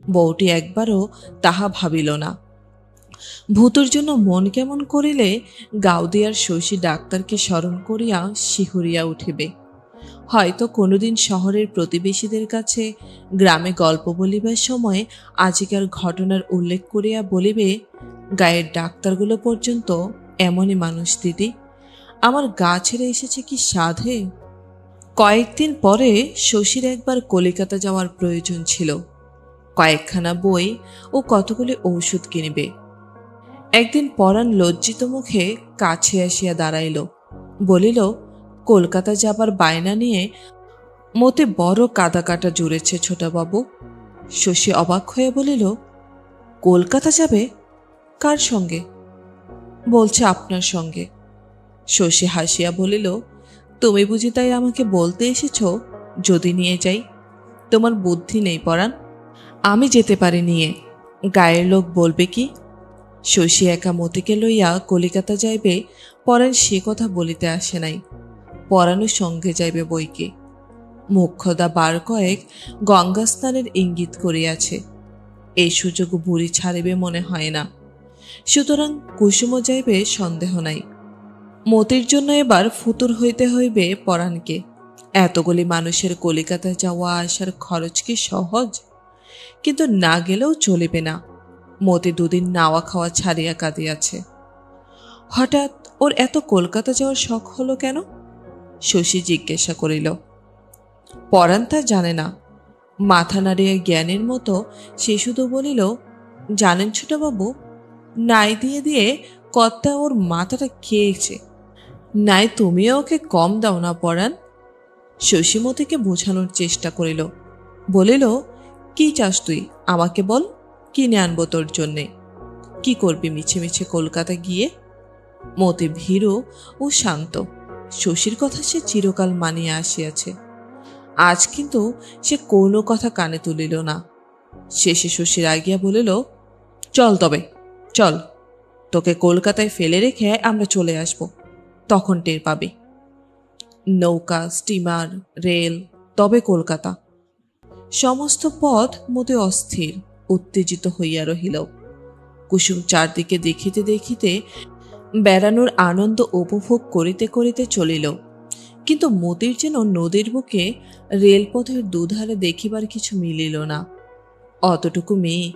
বউটি একবারও তাহা ভাবিল না। ভূতর জন্য মন কেমন করিলে গাউদিয়ার শশী ডাক্তারকে স্মরণ করিয়া শিহরিয়া উঠিবে। হয়তো কোনোদিন শহরের প্রতিবেশীদের কাছে গ্রামে গল্প বলিবার সময় আজিকার ঘটনার উল্লেখ করিয়া বলিবে, গায়ের ডাক্তারগুলো পর্যন্ত এমনই মানুষ দিদি, আমার গা ছেড়ে এসেছে কি সাধে। কয়েকদিন পরে শশীর একবার কলিকাতা যাওয়ার প্রয়োজন ছিল। কয়েকখানা বই ও কতগুলি ঔষধ কিনিবে। একদিন পরাণ লজ্জিত মুখে কাছে আসিয়া দাঁড়াইল, বলিল, কলকাতা যাবার বায়না নিয়ে মতে বড় কাদা কাটা জুড়েছে ছোটবাবু। শশী অবাক হয়ে বলিল, কলকাতা যাবে? কার সঙ্গে? বলছে আপনার সঙ্গে। শশী হাসিয়া বলিল, তুমি বুঝি তাই আমাকে বলতে এসেছ যদি নিয়ে যাই? তোমার বুদ্ধি নেই পরাণ, আমি যেতে পারি নিয়ে, গায়ের লোক বলবে কি? শশী একা মতিকে লইয়া কলিকাতা যাইবে পরাণ সে কথা বলিতে আসে নাই। পরাণও সঙ্গে যাইবে বইকে। মোক্ষদা বার কয়েক গঙ্গা স্নানের ইঙ্গিত করিয়াছে। এই সুযোগ বুড়ি ছাড়িবে মনে হয় না। সুতরাং কুসুমও যাইবে সন্দেহ নাই। মতির জন্য এবার ফুতুর হইতে হইবে পরাণকে। এতগুলি মানুষের কলিকাতা যাওয়া আসার খরচ কি সহজ? কিন্তু না গেলেও চলিবে না। মতি 2 দিন নাওয়া খাওয়া ছাড়িয়া কাঁদিয়াছে। হঠাৎ ওর এত কলকাতা যাওয়ার শখ হলো কেন? শশী জিজ্ঞাসা করিল। পরাণ তা জানে না। মাথা নাড়িয়া জ্ঞানের মতো সে শুধু বলিল, জানেন ছোটবাবু, নাই দিয়ে দিয়ে কর্তা ওর মাথাটা খেয়েছে। নাই তুমিও ওকে কম দাও না পরাণ। শশীমতীকে বোঝানোর চেষ্টা করিল, বলিল, কি চাস তুই আমাকে বল, কিনে আনবো তোর জন্যে। কি করবি মিছে মিছে কলকাতা গিয়ে? মতি ভীরু ও শান্ত। শশীর কথা সে চিরকাল মানিয়া আসিয়াছে। আজ কিন্তু সে কোনো কথা কানে তুলিল না। শেষে শশীর আগিয়া বলিল, চল তবে চল, তোকে কলকাতায় ফেলে রেখে আমরা চলে আসব, তখন টের পাবি। নৌকা, স্টিমার, রেল, তবে কলকাতা। সমস্ত পথ মতে অস্থির, উত্তেজিত হইয়া রহিল। কুসুম চারদিকে দেখিতে দেখিতে বেড়ানোর আনন্দ উপভোগ করিতে করিতে চলিল। কিন্তু মতির যেন নদীর বুকে রেলপথের দুধারে দেখিবার কিছু মিলিল না। অতটুকু মেয়ে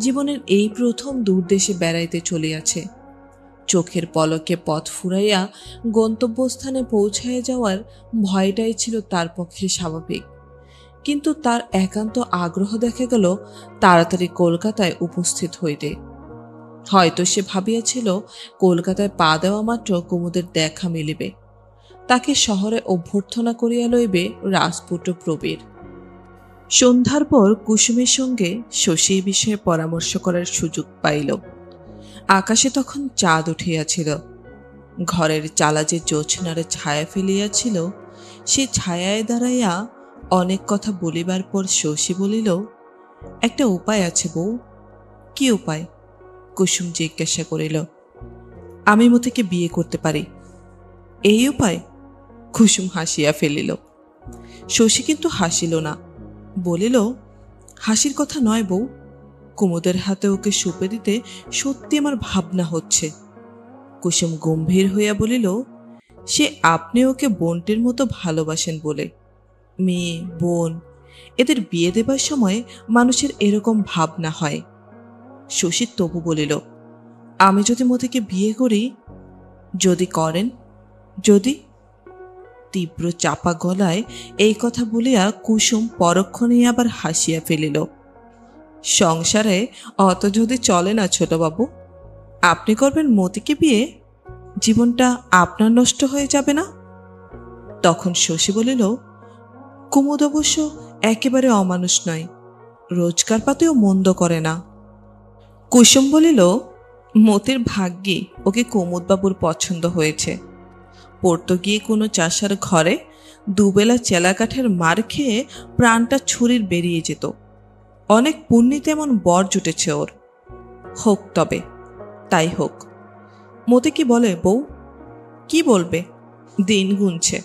জীবনের এই প্রথম দূরদেশে বেড়াইতে চলিয়াছে। চোখের পলকে পথ ফুরাইয়া গন্তব্যস্থানে পৌঁছাইয়া যাওয়ার ভয়টাই ছিল তার পক্ষে স্বাভাবিক। কিন্তু তার একান্ত আগ্রহ দেখা গেল তাড়াতাড়ি কলকাতায় উপস্থিত হইতে। হয়তো সে ভাবিয়াছিল কলকাতায় পা দেওয়া মাত্র কুমুদের দেখা মিলিবে, তাকে শহরে অভ্যর্থনা করিয়া লইবে রাজপুত্র প্রবীর। সন্ধ্যার পর কুসুমের সঙ্গে শশী এই বিষয়ে পরামর্শ করার সুযোগ পাইল। আকাশে তখন চাঁদ উঠিয়াছিল। ঘরের চালা যে জ্যোৎস্নার ছায়া ফেলিয়াছিল, সে ছায়ায় দাঁড়াইয়া অনেক কথা বলিবার পর শশী বলিল, একটা উপায় আছে বউ। কি উপায়? কুসুম জিজ্ঞাসা করিল। আমি মতিকে বিয়ে করতে পারি। এই উপায়? কুসুম হাসিয়া ফেলিল। শশী কিন্তু হাসিল না, বলিল, হাসির কথা নয় বউ, কুমুদের হাতে ওকে সুপে দিতে সত্যি আমার ভাবনা হচ্ছে। কুসুম গম্ভীর হইয়া বলিল, সে আপনি ওকে বোনটির মতো ভালোবাসেন বলে। মেয়ে বোন এদের বিয়ে দেবার সময় মানুষের এরকম ভাবনা হয়। শশী তবু বলিল, আমি যদি মতিকে বিয়ে করি? যদি করেন? যদি? তীব্র চাপা গলায় এই কথা বলিয়া কুসুম পরক্ষণেই আবার হাসিয়া ফেলিল। সংসারে অত যদি চলে না ছোটবাবু। আপনি করবেন মতিকে বিয়ে, জীবনটা আপনার নষ্ট হয়ে যাবে না? তখন শশী বলিল, কুমুদ অবশ্য একেবারে অমানুষ নয়, রোজগার পাতেও মন্দ করে না। কুসুম বলিল, মতির ভাগ্যে ওকে কুমুদবাবুর পছন্দ হয়েছে। পড়তো গিয়ে কোনো চাষার ঘরে দুবেলা চেলাকাঠের মার খেয়ে প্রাণটা ছুরির বেরিয়ে যেত। অনেক পুণ্যি তেমন বর জুটেছে ওর। হোক তবে, তাই হোক। মতি কি বলে বউ? কি বলবে? দিন গুনছে।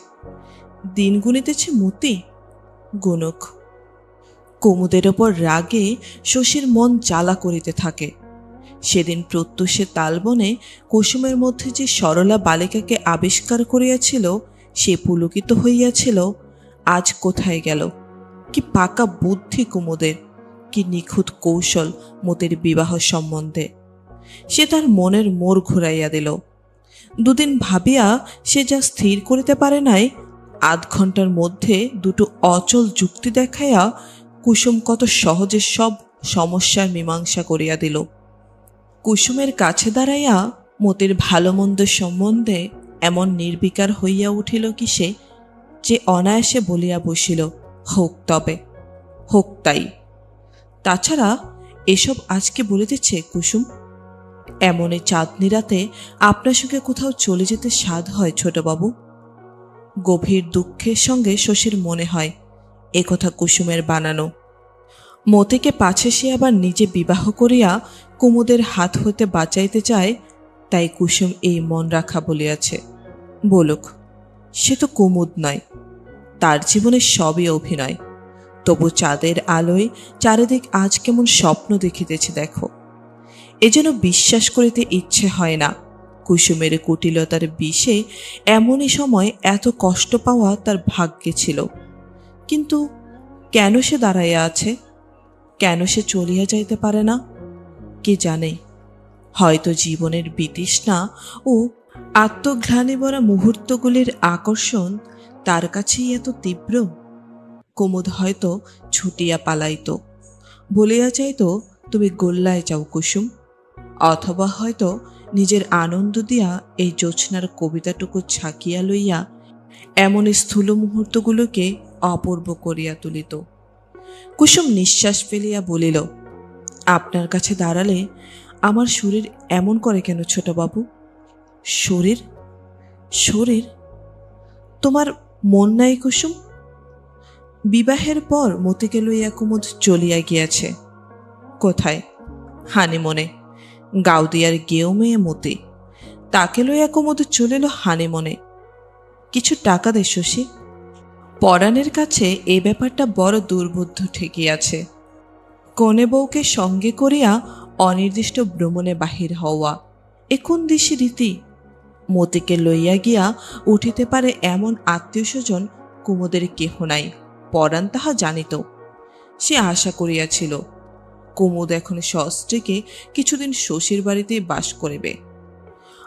দিন গুনিতেছে মতি? গুনুক। কুমুদের ওপর রাগে শশীর মন জ্বালা করিতে থাকে। সেদিন প্রত্যুষে তালবনে কুসুমের মধ্যে যে সরলা বালিকাকে আবিষ্কার করিয়াছিল, সে পুলকিত হইয়াছিল। আজ কোথায় গেল? কি পাকা বুদ্ধি কুমুদের, কি নিখুঁত কৌশল মতির বিবাহ সম্বন্ধে! সে তার মনের মোড় ঘুরাইয়া দিল। দুদিন ভাবিয়া সে যা স্থির করিতে পারে নাই, আধ ঘন্টার মধ্যে দুটো অচল যুক্তি দেখাইয়া কুসুম কত সহজে সব সমস্যার মীমাংসা করিয়া দিল। কুসুমের কাছে দাঁড়াইয়া মতির ভালো মন্দ সম্বন্ধে এমন নির্বিকার হইয়া উঠিল কি সে, যে অনায়াসে বলিয়া বসিল, হোক তবে, হোক তাই। তাছাড়া এসব আজকে বলিতেছে কুসুম? এমনই চাঁদনি রাতে আপনার সঙ্গে কোথাও চলে যেতে সাধ হয় ছোটবাবু। গভীর দুঃখের সঙ্গে শশীর মনে হয় এ কথা কুসুমের বানানো। মতিকে পাছে সে আবার নিজে বিবাহ করিয়া কুমুদের হাত হইতে বাঁচাইতে চায়, তাই কুসুম এই মন রাখা বলিয়াছে। বলুক, সে তো কুমুদ নয়, তার জীবনে সবই অভিনয়। তবু চাঁদের আলোয় চারিদিক আজ কেমন স্বপ্ন দেখিতেছে দেখো। এ যেন বিশ্বাস করিতে ইচ্ছে হয় না কুসুমের কুটিলতার বিষে এমনই সময় এত কষ্ট পাওয়া তার ভাগ্যে ছিল। কিন্তু কেন সে দাঁড়াইয়া আছে? কেন সে চলিয়া যাইতে পারে না? কে জানে। হয়তো জীবনের বিতৃষ্ণা ও আত্মঘ্লানি ভরা মুহূর্তগুলির আকর্ষণ তার কাছেই এত তীব্র। কুমুদ হয়তো ছুটিয়া পালাইত, বলিয়া চাইত, তুমি গোল্লায় যাও কুসুম। অথবা হয়তো নিজের আনন্দ দিয়া এই জ্যোৎস্নার কবিতাটুকু ছাকিয়া লইয়া এমন স্থূল মুহূর্তগুলোকে অপূর্ব করিয়া তুলিত। কুসুম নিঃশ্বাস ফেলিয়া বলিল, আপনার কাছে দাঁড়ালে আমার শরীর এমন করে কেন ছোটবাবু? শরীর? শরীর? তোমার মন নাই কুসুম? বিবাহের পর মতিকে লইয়া কুমুদ চলিয়া গিয়াছে। কোথায়? হানিমনে। গাউদিয়ার গেও মেয়ে মতি, তাকে লইয়া কুমুদ চলিল হানিমনে। কিছু টাকা দে শশী। পরাণের কাছে এই ব্যাপারটা বড় দুর্বোধ্য ঠেকিয়াছে। কনে বউকে সঙ্গে করিয়া অনির্দিষ্ট ভ্রমণে বাহির হওয়া এ কোন দেশি রীতি? মতিকে লইয়া গিয়া উঠিতে পারে এমন আত্মীয় স্বজন কুমুদের কেহ নাই, পরাণ তাহা জানিত। সে আশা করিয়াছিল কুমুদ এখন সস্ত্রীকে কিছুদিন শশীর বাড়িতেই বাস করিবে।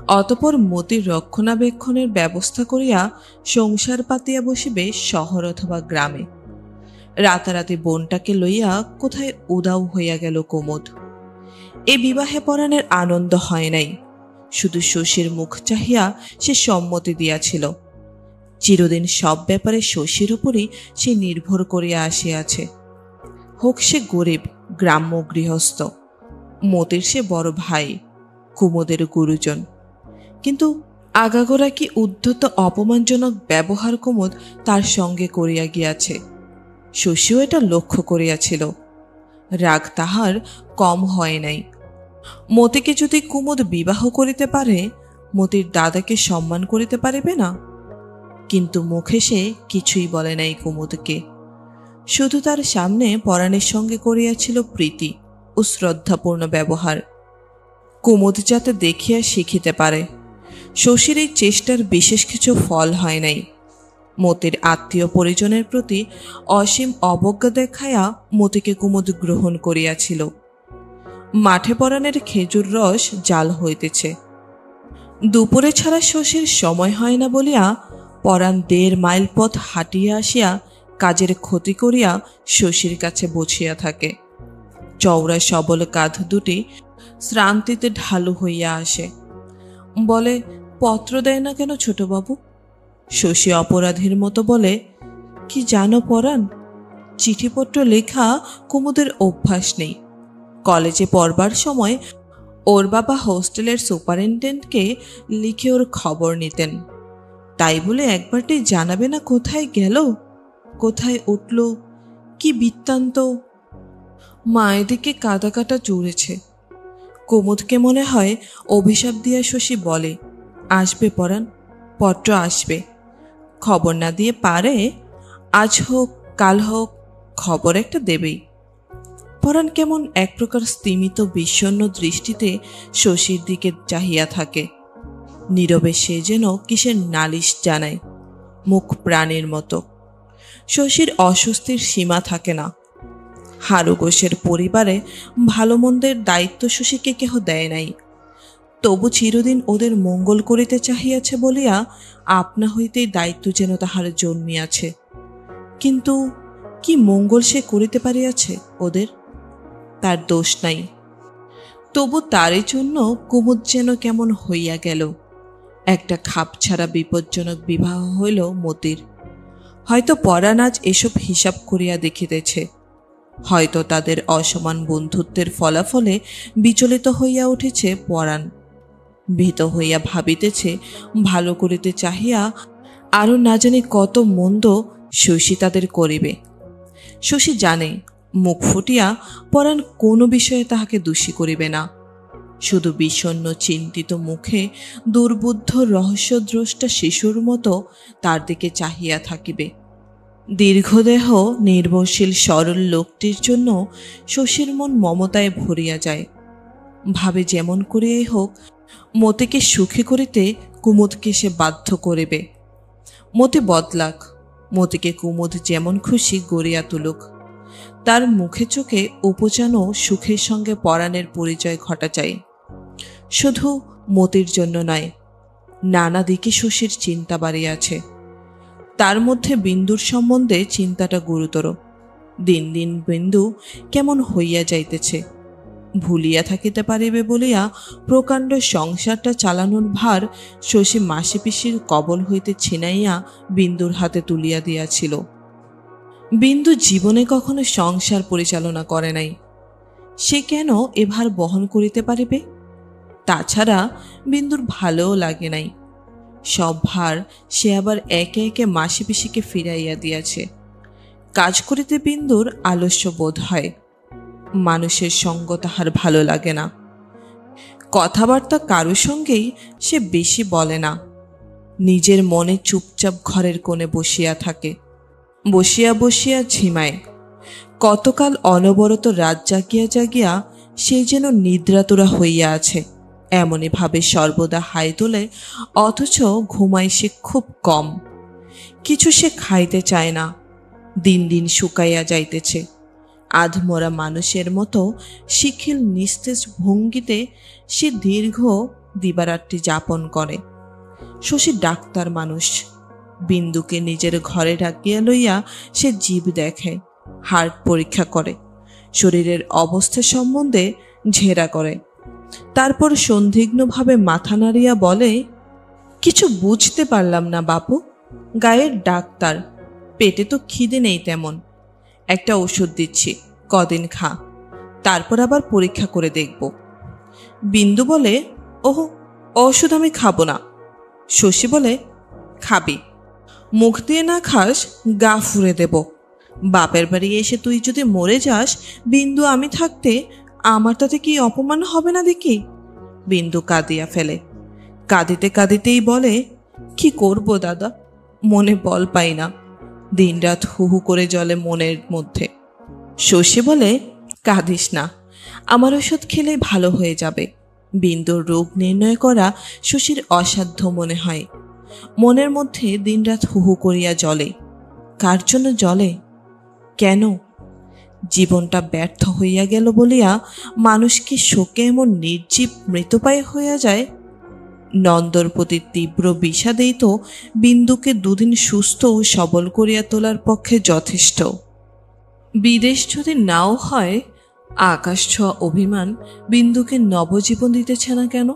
অতপর মতির রক্ষণাবেক্ষণের ব্যবস্থা করিয়া সংসার পাতিয়া বসিবে শহর অথবা গ্রামে। রাতারাতি বোনটাকে লইয়া কোথায় উদাও হইয়া গেল কুমুদ। এ বিবাহে পরাণের আনন্দ হয় নাই। শুধু শশীর মুখ চাহিয়া সে সম্মতি দিয়াছিল। চিরদিন সব ব্যাপারে শশীর উপরই সে নির্ভর করিয়া আসিয়াছে। হোক সে গরিব গ্রাম্য গৃহস্থ, মতির সে বড় ভাই, কুমুদের গুরুজন। কিন্তু আগাগোড়া কি উদ্ধত অপমানজনক ব্যবহার কুমুদ তার সঙ্গে করিয়া গিয়াছে, শশীও এটা লক্ষ্য করিয়াছিল। রাগ তাহার কম হয় নাই। মতিকে যদি কুমুদ বিবাহ করিতে পারে, মতির দাদাকে সম্মান করিতে পারিবে না? কিন্তু মুখে সে কিছুই বলে নাই কুমুদকে। শুধু তার সামনে পরাণের সঙ্গে করিয়াছিল প্রীতি ও শ্রদ্ধাপূর্ণ ব্যবহার, কুমুদ যাতে দেখিয়া শিখিতে পারে। শশীর এই চেষ্টার বিশেষ কিছু ফল হয় নাই। মতির আত্মীয় পরিজনের প্রতি অসীম অবজ্ঞা দেখাইয়া মতিকে কুমুদ গ্রহণ করিয়াছিল। মাঠে পরাণের খেজুর রস জাল হইতেছে। দুপুরে ছাড়া শশীর সময় হয় না বলিয়া পরাণ 1.5 মাইল পথ হাঁটিয়া আসিয়া কাজের ক্ষতি করিয়া শশীর কাছে বসিয়া থাকে। চওড়া সবল কাঁধ দুটি শ্রান্তিতে ঢালু হইয়া আসে। বলে, পত্র দেয় না কেন ছোটবাবু? শশী অপরাধীর মতো বলে, কি জানো পরাণ, চিঠিপত্র লেখা কুমুদের অভ্যাস নেই। কলেজে পড়বার সময় ওর বাবা হোস্টেলের সুপারিনটেন্ডেন্টকে লিখে ওর খবর নিতেন। তাই বলে একবারটি জানাবে না কোথায় গেল, কোথায় উঠল, কি বৃত্তান্ত? মা এদিকে কাদা কাটা জুড়েছে। কুমুদকে মনে হয় অভিশাপ দিয়া শশী বলে, আসবে পরাণ, পত্র আসবে। খবর না দিয়ে পারে? আজ হোক কাল হোক খবর একটা দেবেই। পরাণ কেমন এক প্রকার স্তিমিত বিষণ্ণ দৃষ্টিতে শশীর দিকে চাহিয়া থাকে। নীরবে সে যেন কিসের নালিশ জানায়, মুখ প্রাণীর মতো। শশীর অস্বস্তির সীমা থাকে না। হারু ঘোষের পরিবারে ভালো মন্দের দায়িত্ব শশীকে কেহ দেয় নাই। তবু চিরদিন ওদের মঙ্গল করিতে চাহিয়াছে বলিয়া আপনা হইতেই দায়িত্ব যেন তাহার জন্মিয়াছে। কিন্তু কি মঙ্গল সে করিতে পারিয়াছে ওদের? তার দোষ নাই। তবু তারই জন্য কুমুদ যেন কেমন হইয়া গেল। একটা খাপছাড়া বিপজ্জনক বিবাহ হইল মতির। হয়তো পরাণ আজ এসব হিসাব করিয়া দেখিতেছে। হয়তো তাদের অসমান বন্ধুত্বের ফলাফলে বিচলিত হইয়া উঠেছে পরাণ। ভীত হইয়া ভাবিতেছে, ভালো করিতে চাহিয়া আরও না জানি কত মন্দ শশী তাদের করিবে। শশী জানে মুখ ফুটিয়া পরাণ কোনো বিষয়ে তাহাকে দোষী করিবে না। শুধু বিষণ্ণ চিন্তিত মুখে দুর্বুদ্ধ রহস্যদ্রষ্টা শিশুর মতো তার দিকে চাহিয়া থাকিবে। দীর্ঘদেহ নির্ভরশীল সরল লোকটির জন্য শশীর মন মমতায় ভরিয়া যায়। ভাবে যেমন করিয়াই হোক মতিকে সুখী করিতে কুমুদকে সে বাধ্য করিবে। মতি বদলাক, মতিকে কুমুদ যেমন খুশি গড়িয়া তুলুক। তার মুখে চোখে উপচান সুখের সঙ্গে পরাণের পরিচয় ঘটা চাই। শুধু মতির জন্য নয়, নানা দিকে শশীর চিন্তা বাড়িয়াছে। তার মধ্যে বিন্দুর সম্বন্ধে চিন্তাটা গুরুতর। দিন দিন বিন্দু কেমন হইয়া যাইতেছে। ভুলিয়া থাকিতে পারিবে বলিয়া প্রকাণ্ড সংসারটা চালানোর ভার শশী মাসি পিসির কবল হইতে ছিনাইয়া বিন্দুর হাতে তুলিয়া দিয়াছিল। বিন্দু জীবনে কখনো সংসার পরিচালনা করে নাই, সে কেন এ ভার বহন করিতে পারিবে? তাছাড়া বিন্দুর ভালোও লাগে নাই। সব ভার সে আবার একে একে মাসি পিসিকে ফিরাইয়া দিয়াছে। কাজ করিতে বিন্দুর আলস্য বোধ হয়। মানুষের সঙ্গ তাহার ভালো লাগে না। কথাবার্তা কারো সঙ্গেই সে বেশি বলে না। নিজের মনে চুপচাপ ঘরের কোণে বসিয়া থাকে। বসিয়া বসিয়া ঝিমায়। কতকাল অনবরত রাত জাগিয়া জাগিয়া সেই যেন নিদ্রাতুরা হইয়া আছে, এমনি ভাবে সর্বদা হাই তোলে, অথচ ঘুমায় সে খুব কম। কিছু সে খাইতে চায় না। দিন দিন শুকাইয়া যাইতেছে। আধমরা মানুষের মতো শিখিল নিস্তেজ ভঙ্গিতে সে দীর্ঘ দিবারাত্রি যাপন করে। শশী ডাক্তার মানুষ। বিন্দুকে নিজের ঘরে ডাকিয়া লইয়া সে জীব দেখে, হার্ট পরীক্ষা করে, শরীরের অবস্থা সম্বন্ধে ঝেরা করে। তারপর সন্দিগ্ধভাবে মাথা নাড়িয়া বলে, কিছু বুঝতে পারলাম না বাপু। গায়ের ডাক্তার, পেটে তো খিদে নেই তেমন। একটা ওষুধ দিচ্ছি, কদিন খা, তারপর আবার পরীক্ষা করে দেখব। বিন্দু বলে, ওহ, ওষুধ আমি খাবো না। শশী বলে, খাবি। মুখ দিয়ে না খাস, গা ফুঁড়ে দেব। বাপের বাড়ি এসে তুই যদি মরে যাস, বিন্দু আমি থাকতে, আমার তাতে কি অপমান হবে না দেখি? বিন্দু কাঁদিয়া ফেলে। কাঁদিতে কাঁদিতেই বলে, কি করব দাদা, মনে বল পাই না, দিনরাত হু হু করে জ্বলে মনের মধ্যে। শশী বলে, কাঁদিস না, আমার ওষুধ খেলে ভালো হয়ে যাবে। বিন্দুর রোগ নির্ণয় করা শশীর অসাধ্য মনে হয়। মনের মধ্যে দিনরাত হু হু করিয়া জ্বলে। কার জন্য জ্বলে? কেন? জীবনটা ব্যর্থ হইয়া গেল বলিয়া মানুষ কি শোকে এমন নির্জীব মৃতপ্রায় হইয়া যায়? নন্দর প্রতি তীব্র বিষাদেই তো বিন্দুকে দুদিন সুস্থ ও সবল করিয়া তোলার পক্ষে যথেষ্ট। বিদেশ যদি নাও হয়, আকাশ ছোঁয়া অভিমান বিন্দুকে নবজীবন দিতেছে না কেন?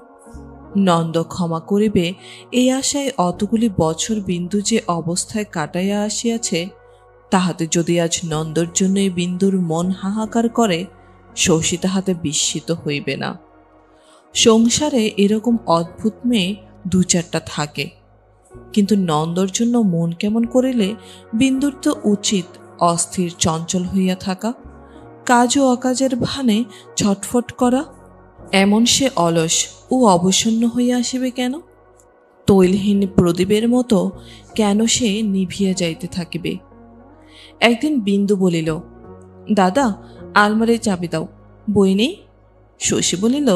নন্দ ক্ষমা করিবে এই আশায় অতগুলি বছর বিন্দু যে অবস্থায় কাটাইয়া আসিয়াছে, তাহাতে যদি আজ নন্দর জন্য এই বিন্দুর মন হাহাকার করে, শশী তাহাতে বিস্মিত হইবে না। সংসারে এরকম অদ্ভুত মেয়ে দু চারটা থাকে, কিন্তু নন্দর জন্য মন কেমন করিলে বিন্দুর তো উচিত অস্থির চঞ্চল হইয়া থাকা, কাজ ও অকাজের ভানে ছটফট করা। এমন সে অলস ও অবসন্ন হইয়া আসিবে কেন? তৈলহীন প্রদীপের মতো কেন সে নিভিয়া যাইতে থাকিবে? একদিন বিন্দু বলিল, দাদা, আলমারির চাবি দাও, বই নেই। শশী বলিল,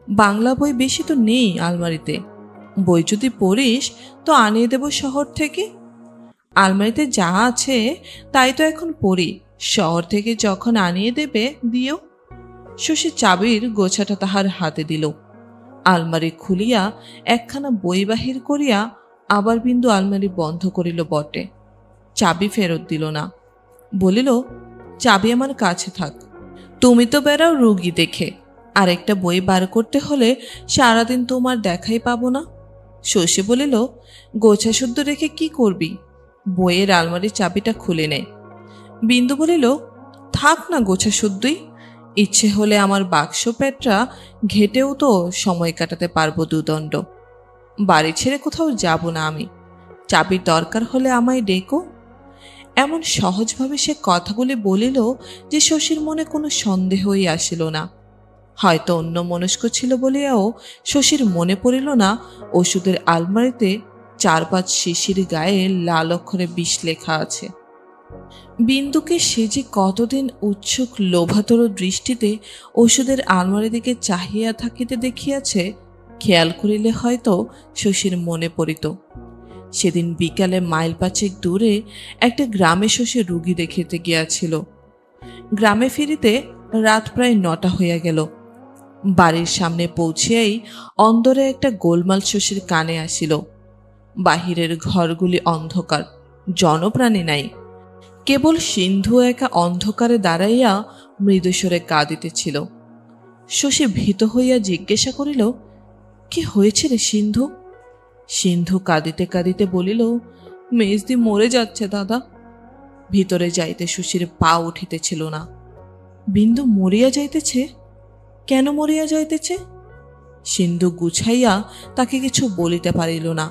বাংলা বই বেশি তো নেই আলমারিতে, বই যদি পড়িস তো আনিয়ে দেব শহর থেকে। আলমারিতে যা আছে তাই তো এখন পড়ি, শহর থেকে যখন আনিয়ে দেবে দিও। শশী চাবির গোছাটা তাহার হাতে দিল। আলমারি খুলিয়া একখানা বই বাহির করিয়া আবার বিন্দু আলমারি বন্ধ করিল বটে, চাবি ফেরত দিল না। বলিল, চাবি আমার কাছে থাক, তুমি তো বেড়াও রুগী দেখে, আর একটা বই বার করতে হলে সারাদিন তোমার দেখাই পাবো না। শশী বলিল, গোছা শুদ্ধ রেখে কি করবি? বইয়ের আলমারির চাবিটা খুলে নেয়। বিন্দু বলিল, থাক না গোছা শুদ্ধই, ইচ্ছে হলে আমার বাক্স পেটরা ঘেটেও তো সময় কাটাতে পারবো দুদণ্ড। বাড়ি ছেড়ে কোথাও যাব না আমি, চাবির দরকার হলে আমায় ডেকো। এমন সহজভাবে সে কথাগুলি বলিল যে শশীর মনে কোনো সন্দেহই আসিল না। হয়তো অন্য মনস্ক ছিল বলিয়াও শশীর মনে পড়িল না ওষুধের আলমারিতে 4-5 শিশির গায়ে লাল অক্ষরে বিষ লেখা আছে। বিন্দুকে সে যে কতদিন উৎসুক লোভাতর দৃষ্টিতে ওষুধের আলমারির দিকে চাহিয়া থাকিতে দেখিয়াছে, খেয়াল করিলে হয়তো শশীর মনে পড়িত। সেদিন বিকালে মাইল 5 দূরে একটা গ্রামে শশী রুগী দেখিতে গিয়াছিল। গ্রামে ফিরিতে রাত প্রায় 9টা হইয়া গেল। বাড়ির সামনে পৌঁছিয়াই অন্দরে একটা গোলমাল শশীর কানে আসিল। বাহিরের ঘরগুলি অন্ধকার, জনপ্রাণী নাই, কেবল সিন্ধু একা অন্ধকারে দাঁড়াইয়া মৃদুস্বরে কাঁদিতেছিল। শশী ভীত হইয়া জিজ্ঞাসা করিল, কি হয়েছে রে সিন্ধু? সিন্ধু কাঁদিতে কাঁদিতে বলিল, মেজদি মরে যাচ্ছে দাদা। ভিতরে যাইতে শশীর পা উঠিতেছিল না। বিন্দু মরিয়া যাইতেছে? কেন মরিয়া যাইতেছে? সিন্ধু গুছাইয়া তাকে কিছু বলিতে পারিল না।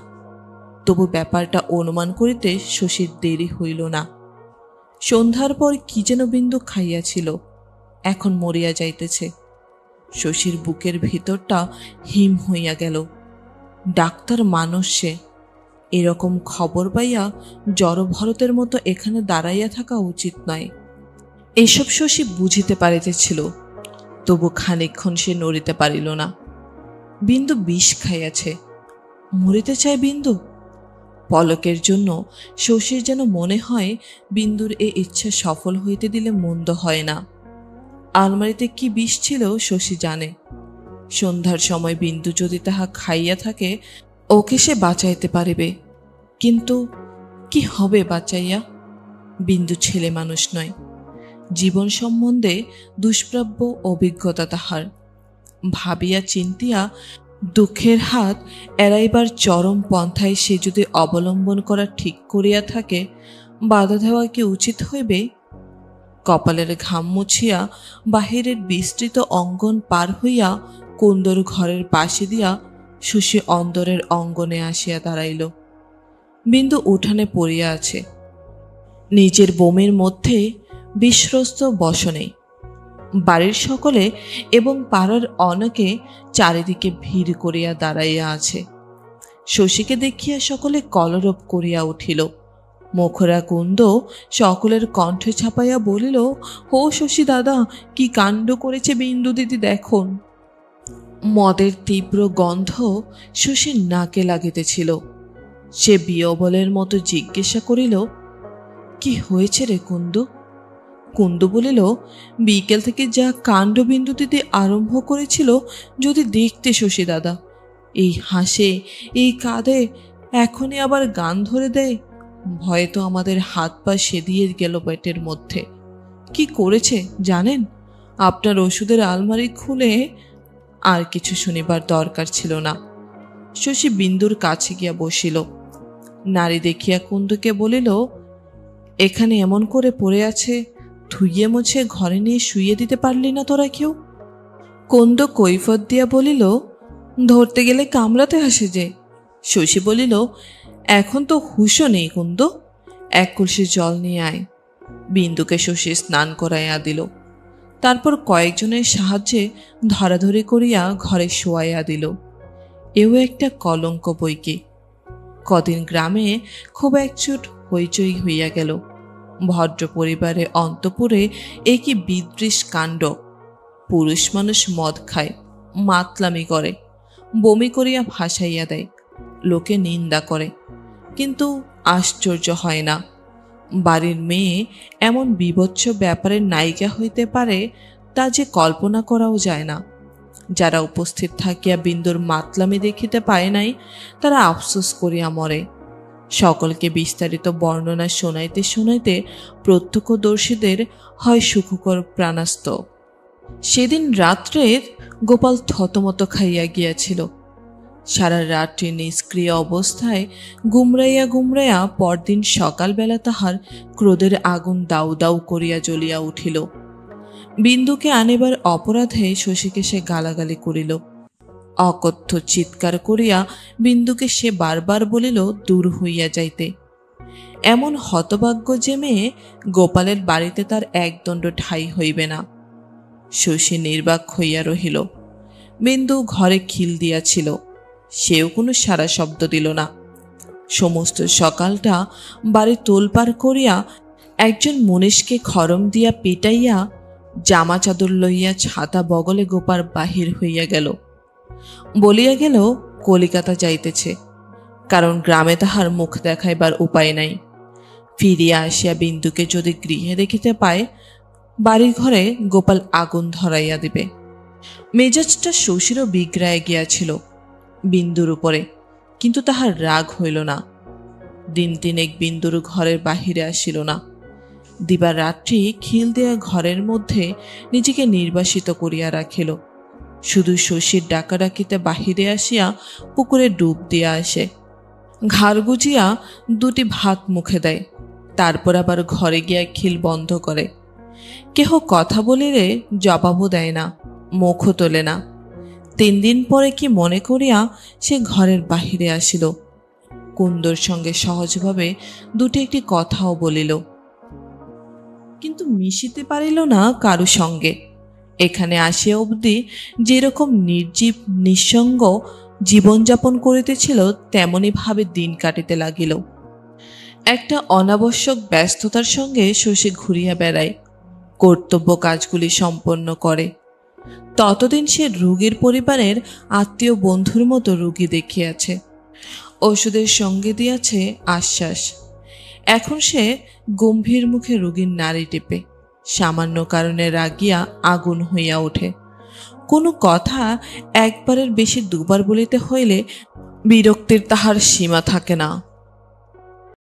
তবু ব্যাপারটা অনুমান করিতে শশীর দেরি হইল না। সন্ধ্যার পর কি যেন বিন্দু খাইয়াছিল, এখন মরিয়া যাইতেছে। শশীর বুকের ভিতরটা হিম হইয়া গেল। ডাক্তার মানুষ সে, এরকম খবর পাইয়া জড়ভরতের মতো এখানে দাঁড়াইয়া থাকা উচিত নয়। এসব শশী বুঝিতে পারিতেছিল, তবু খানিকক্ষণ সে নড়িতে পারিল না। বিন্দু বিষ খাইয়াছে, মরিতে চায় বিন্দু। পলকের জন্য শশীর যেন মনে হয় বিন্দুর এ ইচ্ছা সফল হইতে দিলে মন্দ হয় না। আলমারিতে কি বিষ ছিল শশী জানে। সন্ধ্যার সময় বিন্দু যদি তাহা খাইয়া থাকে ওকে সে বাঁচাইতে পারিবে, কিন্তু কি হবে বাঁচাইয়া? বিন্দু ছেলে মানুষ নয়, জীবন সম্বন্ধে দুষ্প্রাপ্য অভিজ্ঞতা তাহার। ভাবিয়া চিন্তিয়া দুঃখের হাত এড়াইবার চরম পন্থায় সে যদি অবলম্বন করা ঠিক করিয়া থাকে, বাধা দেওয়া কি উচিত হইবে? কপালের ঘাম মুছিয়া বাহিরের বিস্তৃত অঙ্গন পার হইয়া কুন্দর ঘরের পাশে দিয়া শশী অন্দরের অঙ্গনে আসিয়া দাঁড়াইল। বিন্দু উঠানে পড়িয়া আছে, নিজের বমির মধ্যে বিশ্বস্ত বসনে। বাড়ির সকলে এবং পাড়ার অনেকে চারিদিকে ভিড় করিয়া দাঁড়াইয়া আছে। শশীকে দেখিয়া সকলে কলরব করিয়া উঠিল। মুখরা কুন্দ সকলের কণ্ঠে ছাপাইয়া বলিল, ও শশী দাদা, কি কাণ্ড করেছে বিন্দু দিদি, দেখুন। মদের তীব্র গন্ধ শশীর নাকে লাগিতেছিল। সে বিয়বলের মতো জিজ্ঞাসা করিল, কি হয়েছে রে কুন্দু? কুন্দু বলিল, বিকেল থেকে যা কাণ্ড বিন্দু দিদি আরম্ভ করেছিল, যদি দেখতে শশী দাদা। এই হাসে, এই কাঁদে, এখনই আবার গান ধরে দেয়। ভয়ে তো আমাদের হাত পা সেদিয়ে গেল পেটের মধ্যে। কি করেছে জানেন? আপনার ওষুধের আলমারি খুলে। আর কিছু শুনিবার দরকার ছিল না। শশী বিন্দুর কাছে গিয়া বসিল। নারী দেখিয়া কুন্দুকে বলিল, এখানে এমন করে পড়ে আছে, ধুইয়ে মুছে ঘরে নিয়ে শুইয়ে দিতে পারলি না তোরা কেউ? কুন্দু কৈফত দিয়া বলিল, ধরতে গেলে কামড়াতে আসে যে। শশী বলিল, এখন তো হুঁশও নেই কুন্দু, এক কলসি জল নিয়ে আয়। বিন্দুকে শশী স্নান করাইয়া দিল। তারপর কয়েকজনের সাহায্যে ধরাধরি করিয়া ঘরে শোয়াইয়া দিল। এও একটা কলঙ্ক বইকি। কদিন গ্রামে খুব একচুট হইচই হইয়া গেল। ভদ্র পরিবারে অন্তপুরে এ কি বিদৃশ কাণ্ড! পুরুষ মানুষ মদ খায়, মাতলামি করে, বমি করিয়া ভাসাইয়া দেয়, লোকে নিন্দা করে, কিন্তু আশ্চর্য হয় না। বাড়ির মেয়ে এমন বিভৎস ব্যাপারের নায়িকা হইতে পারে, তা যে কল্পনা করাও যায় না। যারা উপস্থিত থাকিয়া বিন্দুর মাতলামি দেখিতে পায় নাই, তারা আফসোস করিয়া মরে। সকলকে বিস্তারিত বর্ণনা শোনাইতে শোনাইতে প্রত্যক্ষদর্শীদের হয় সুখকর প্রাণাস্ত। সেদিন রাত্রে গোপাল থতমত খাইয়া গিয়াছিল। সারা রাত্রি নিষ্ক্রিয় অবস্থায় গুমরাইয়া গুমরাইয়া পরদিন সকালবেলা তাহার ক্রোধের আগুন দাউ দাউ করিয়া জ্বলিয়া উঠিল। বিন্দুকে আনিবার অপরাধে শশীকে সে গালাগালি করিল। অকথ্য চিৎকার করিয়া বিন্দুকে সে বারবার বলিল দূর হইয়া যাইতে। এমন হতভাগ্য যে মেয়ে গোপালের বাড়িতে তার একদণ্ড ঠাঁই হইবে না। শশী নির্বাক হইয়া রহিল। বিন্দু ঘরে খিল দিয়াছিল, সেও কোনো সারা শব্দ দিল না। সমস্ত সকালটা বাড়ি তোলপাড় করিয়া একজন মনীষকে খড়ম দিয়া পিটাইয়া জামা চাদর লইয়া ছাতা বগলে গোপাল বাহির হইয়া গেল। বলিয়া গেল কলিকাতা যাইতেছে, কারণ গ্রামে তাহার মুখ দেখাইবার উপায় নাই। ফিরিয়া আসিয়া বিন্দুকে যদি গৃহে দেখিতে পায়, বাড়ি ঘরে গোপাল আগুন ধরাইয়া দিবে। মেজাজটা শশীরও বিগড়াইয়া গিয়াছিল বিন্দুর উপরে, কিন্তু তাহার রাগ হইল না। দিন তিনেক বিন্দুর ঘরের বাহিরে আসিল না। দিবারাত্রি খিল দেয়া ঘরের মধ্যে নিজেকে নির্বাসিত করিয়া রাখিল। শুধু শশীর ডাকাডাকিতে বাহিরে আসিয়া পুকুরে ডুব দিয়া আসে, ঘাড় গুজিয়া দুটি ভাত মুখে দেয়, তারপর আবার ঘরে গিয়া খিল বন্ধ করে। কেহ কথা বলিলে জবাবও দেয় না, মুখও তোলে না। 3 দিন পরে কি মনে করিয়া সে ঘরের বাহিরে আসিল। কুন্দর সঙ্গে সহজভাবে দুটি একটি কথাও বলিল, কিন্তু মিশিতে পারিল না কারো সঙ্গে। এখানে আসিয়া অবধি যেরকম নির্জীব নিঃসঙ্গ জীবনযাপন করিতেছিল, তেমনি ভাবে দিন কাটিতে লাগিল। একটা অনাবশ্যক ব্যস্ততার সঙ্গে শশী ঘুরিয়া বেড়ায়, কর্তব্য কাজগুলি সম্পন্ন করে। ততদিন সে রোগীর পরিবারের আত্মীয় বন্ধুর মতো রোগী দেখিয়াছে, ওষুধের সঙ্গে দিয়াছে আশ্বাস। এখন সে গম্ভীর মুখে রোগীর নাড়ি টিপে, সামান্য কারণে রাগিয়া আগুন হইয়া ওঠে। কোনো কথা একবারের বেশি দুবার বলিতে হইলে বিরক্তির তাহার সীমা থাকে না।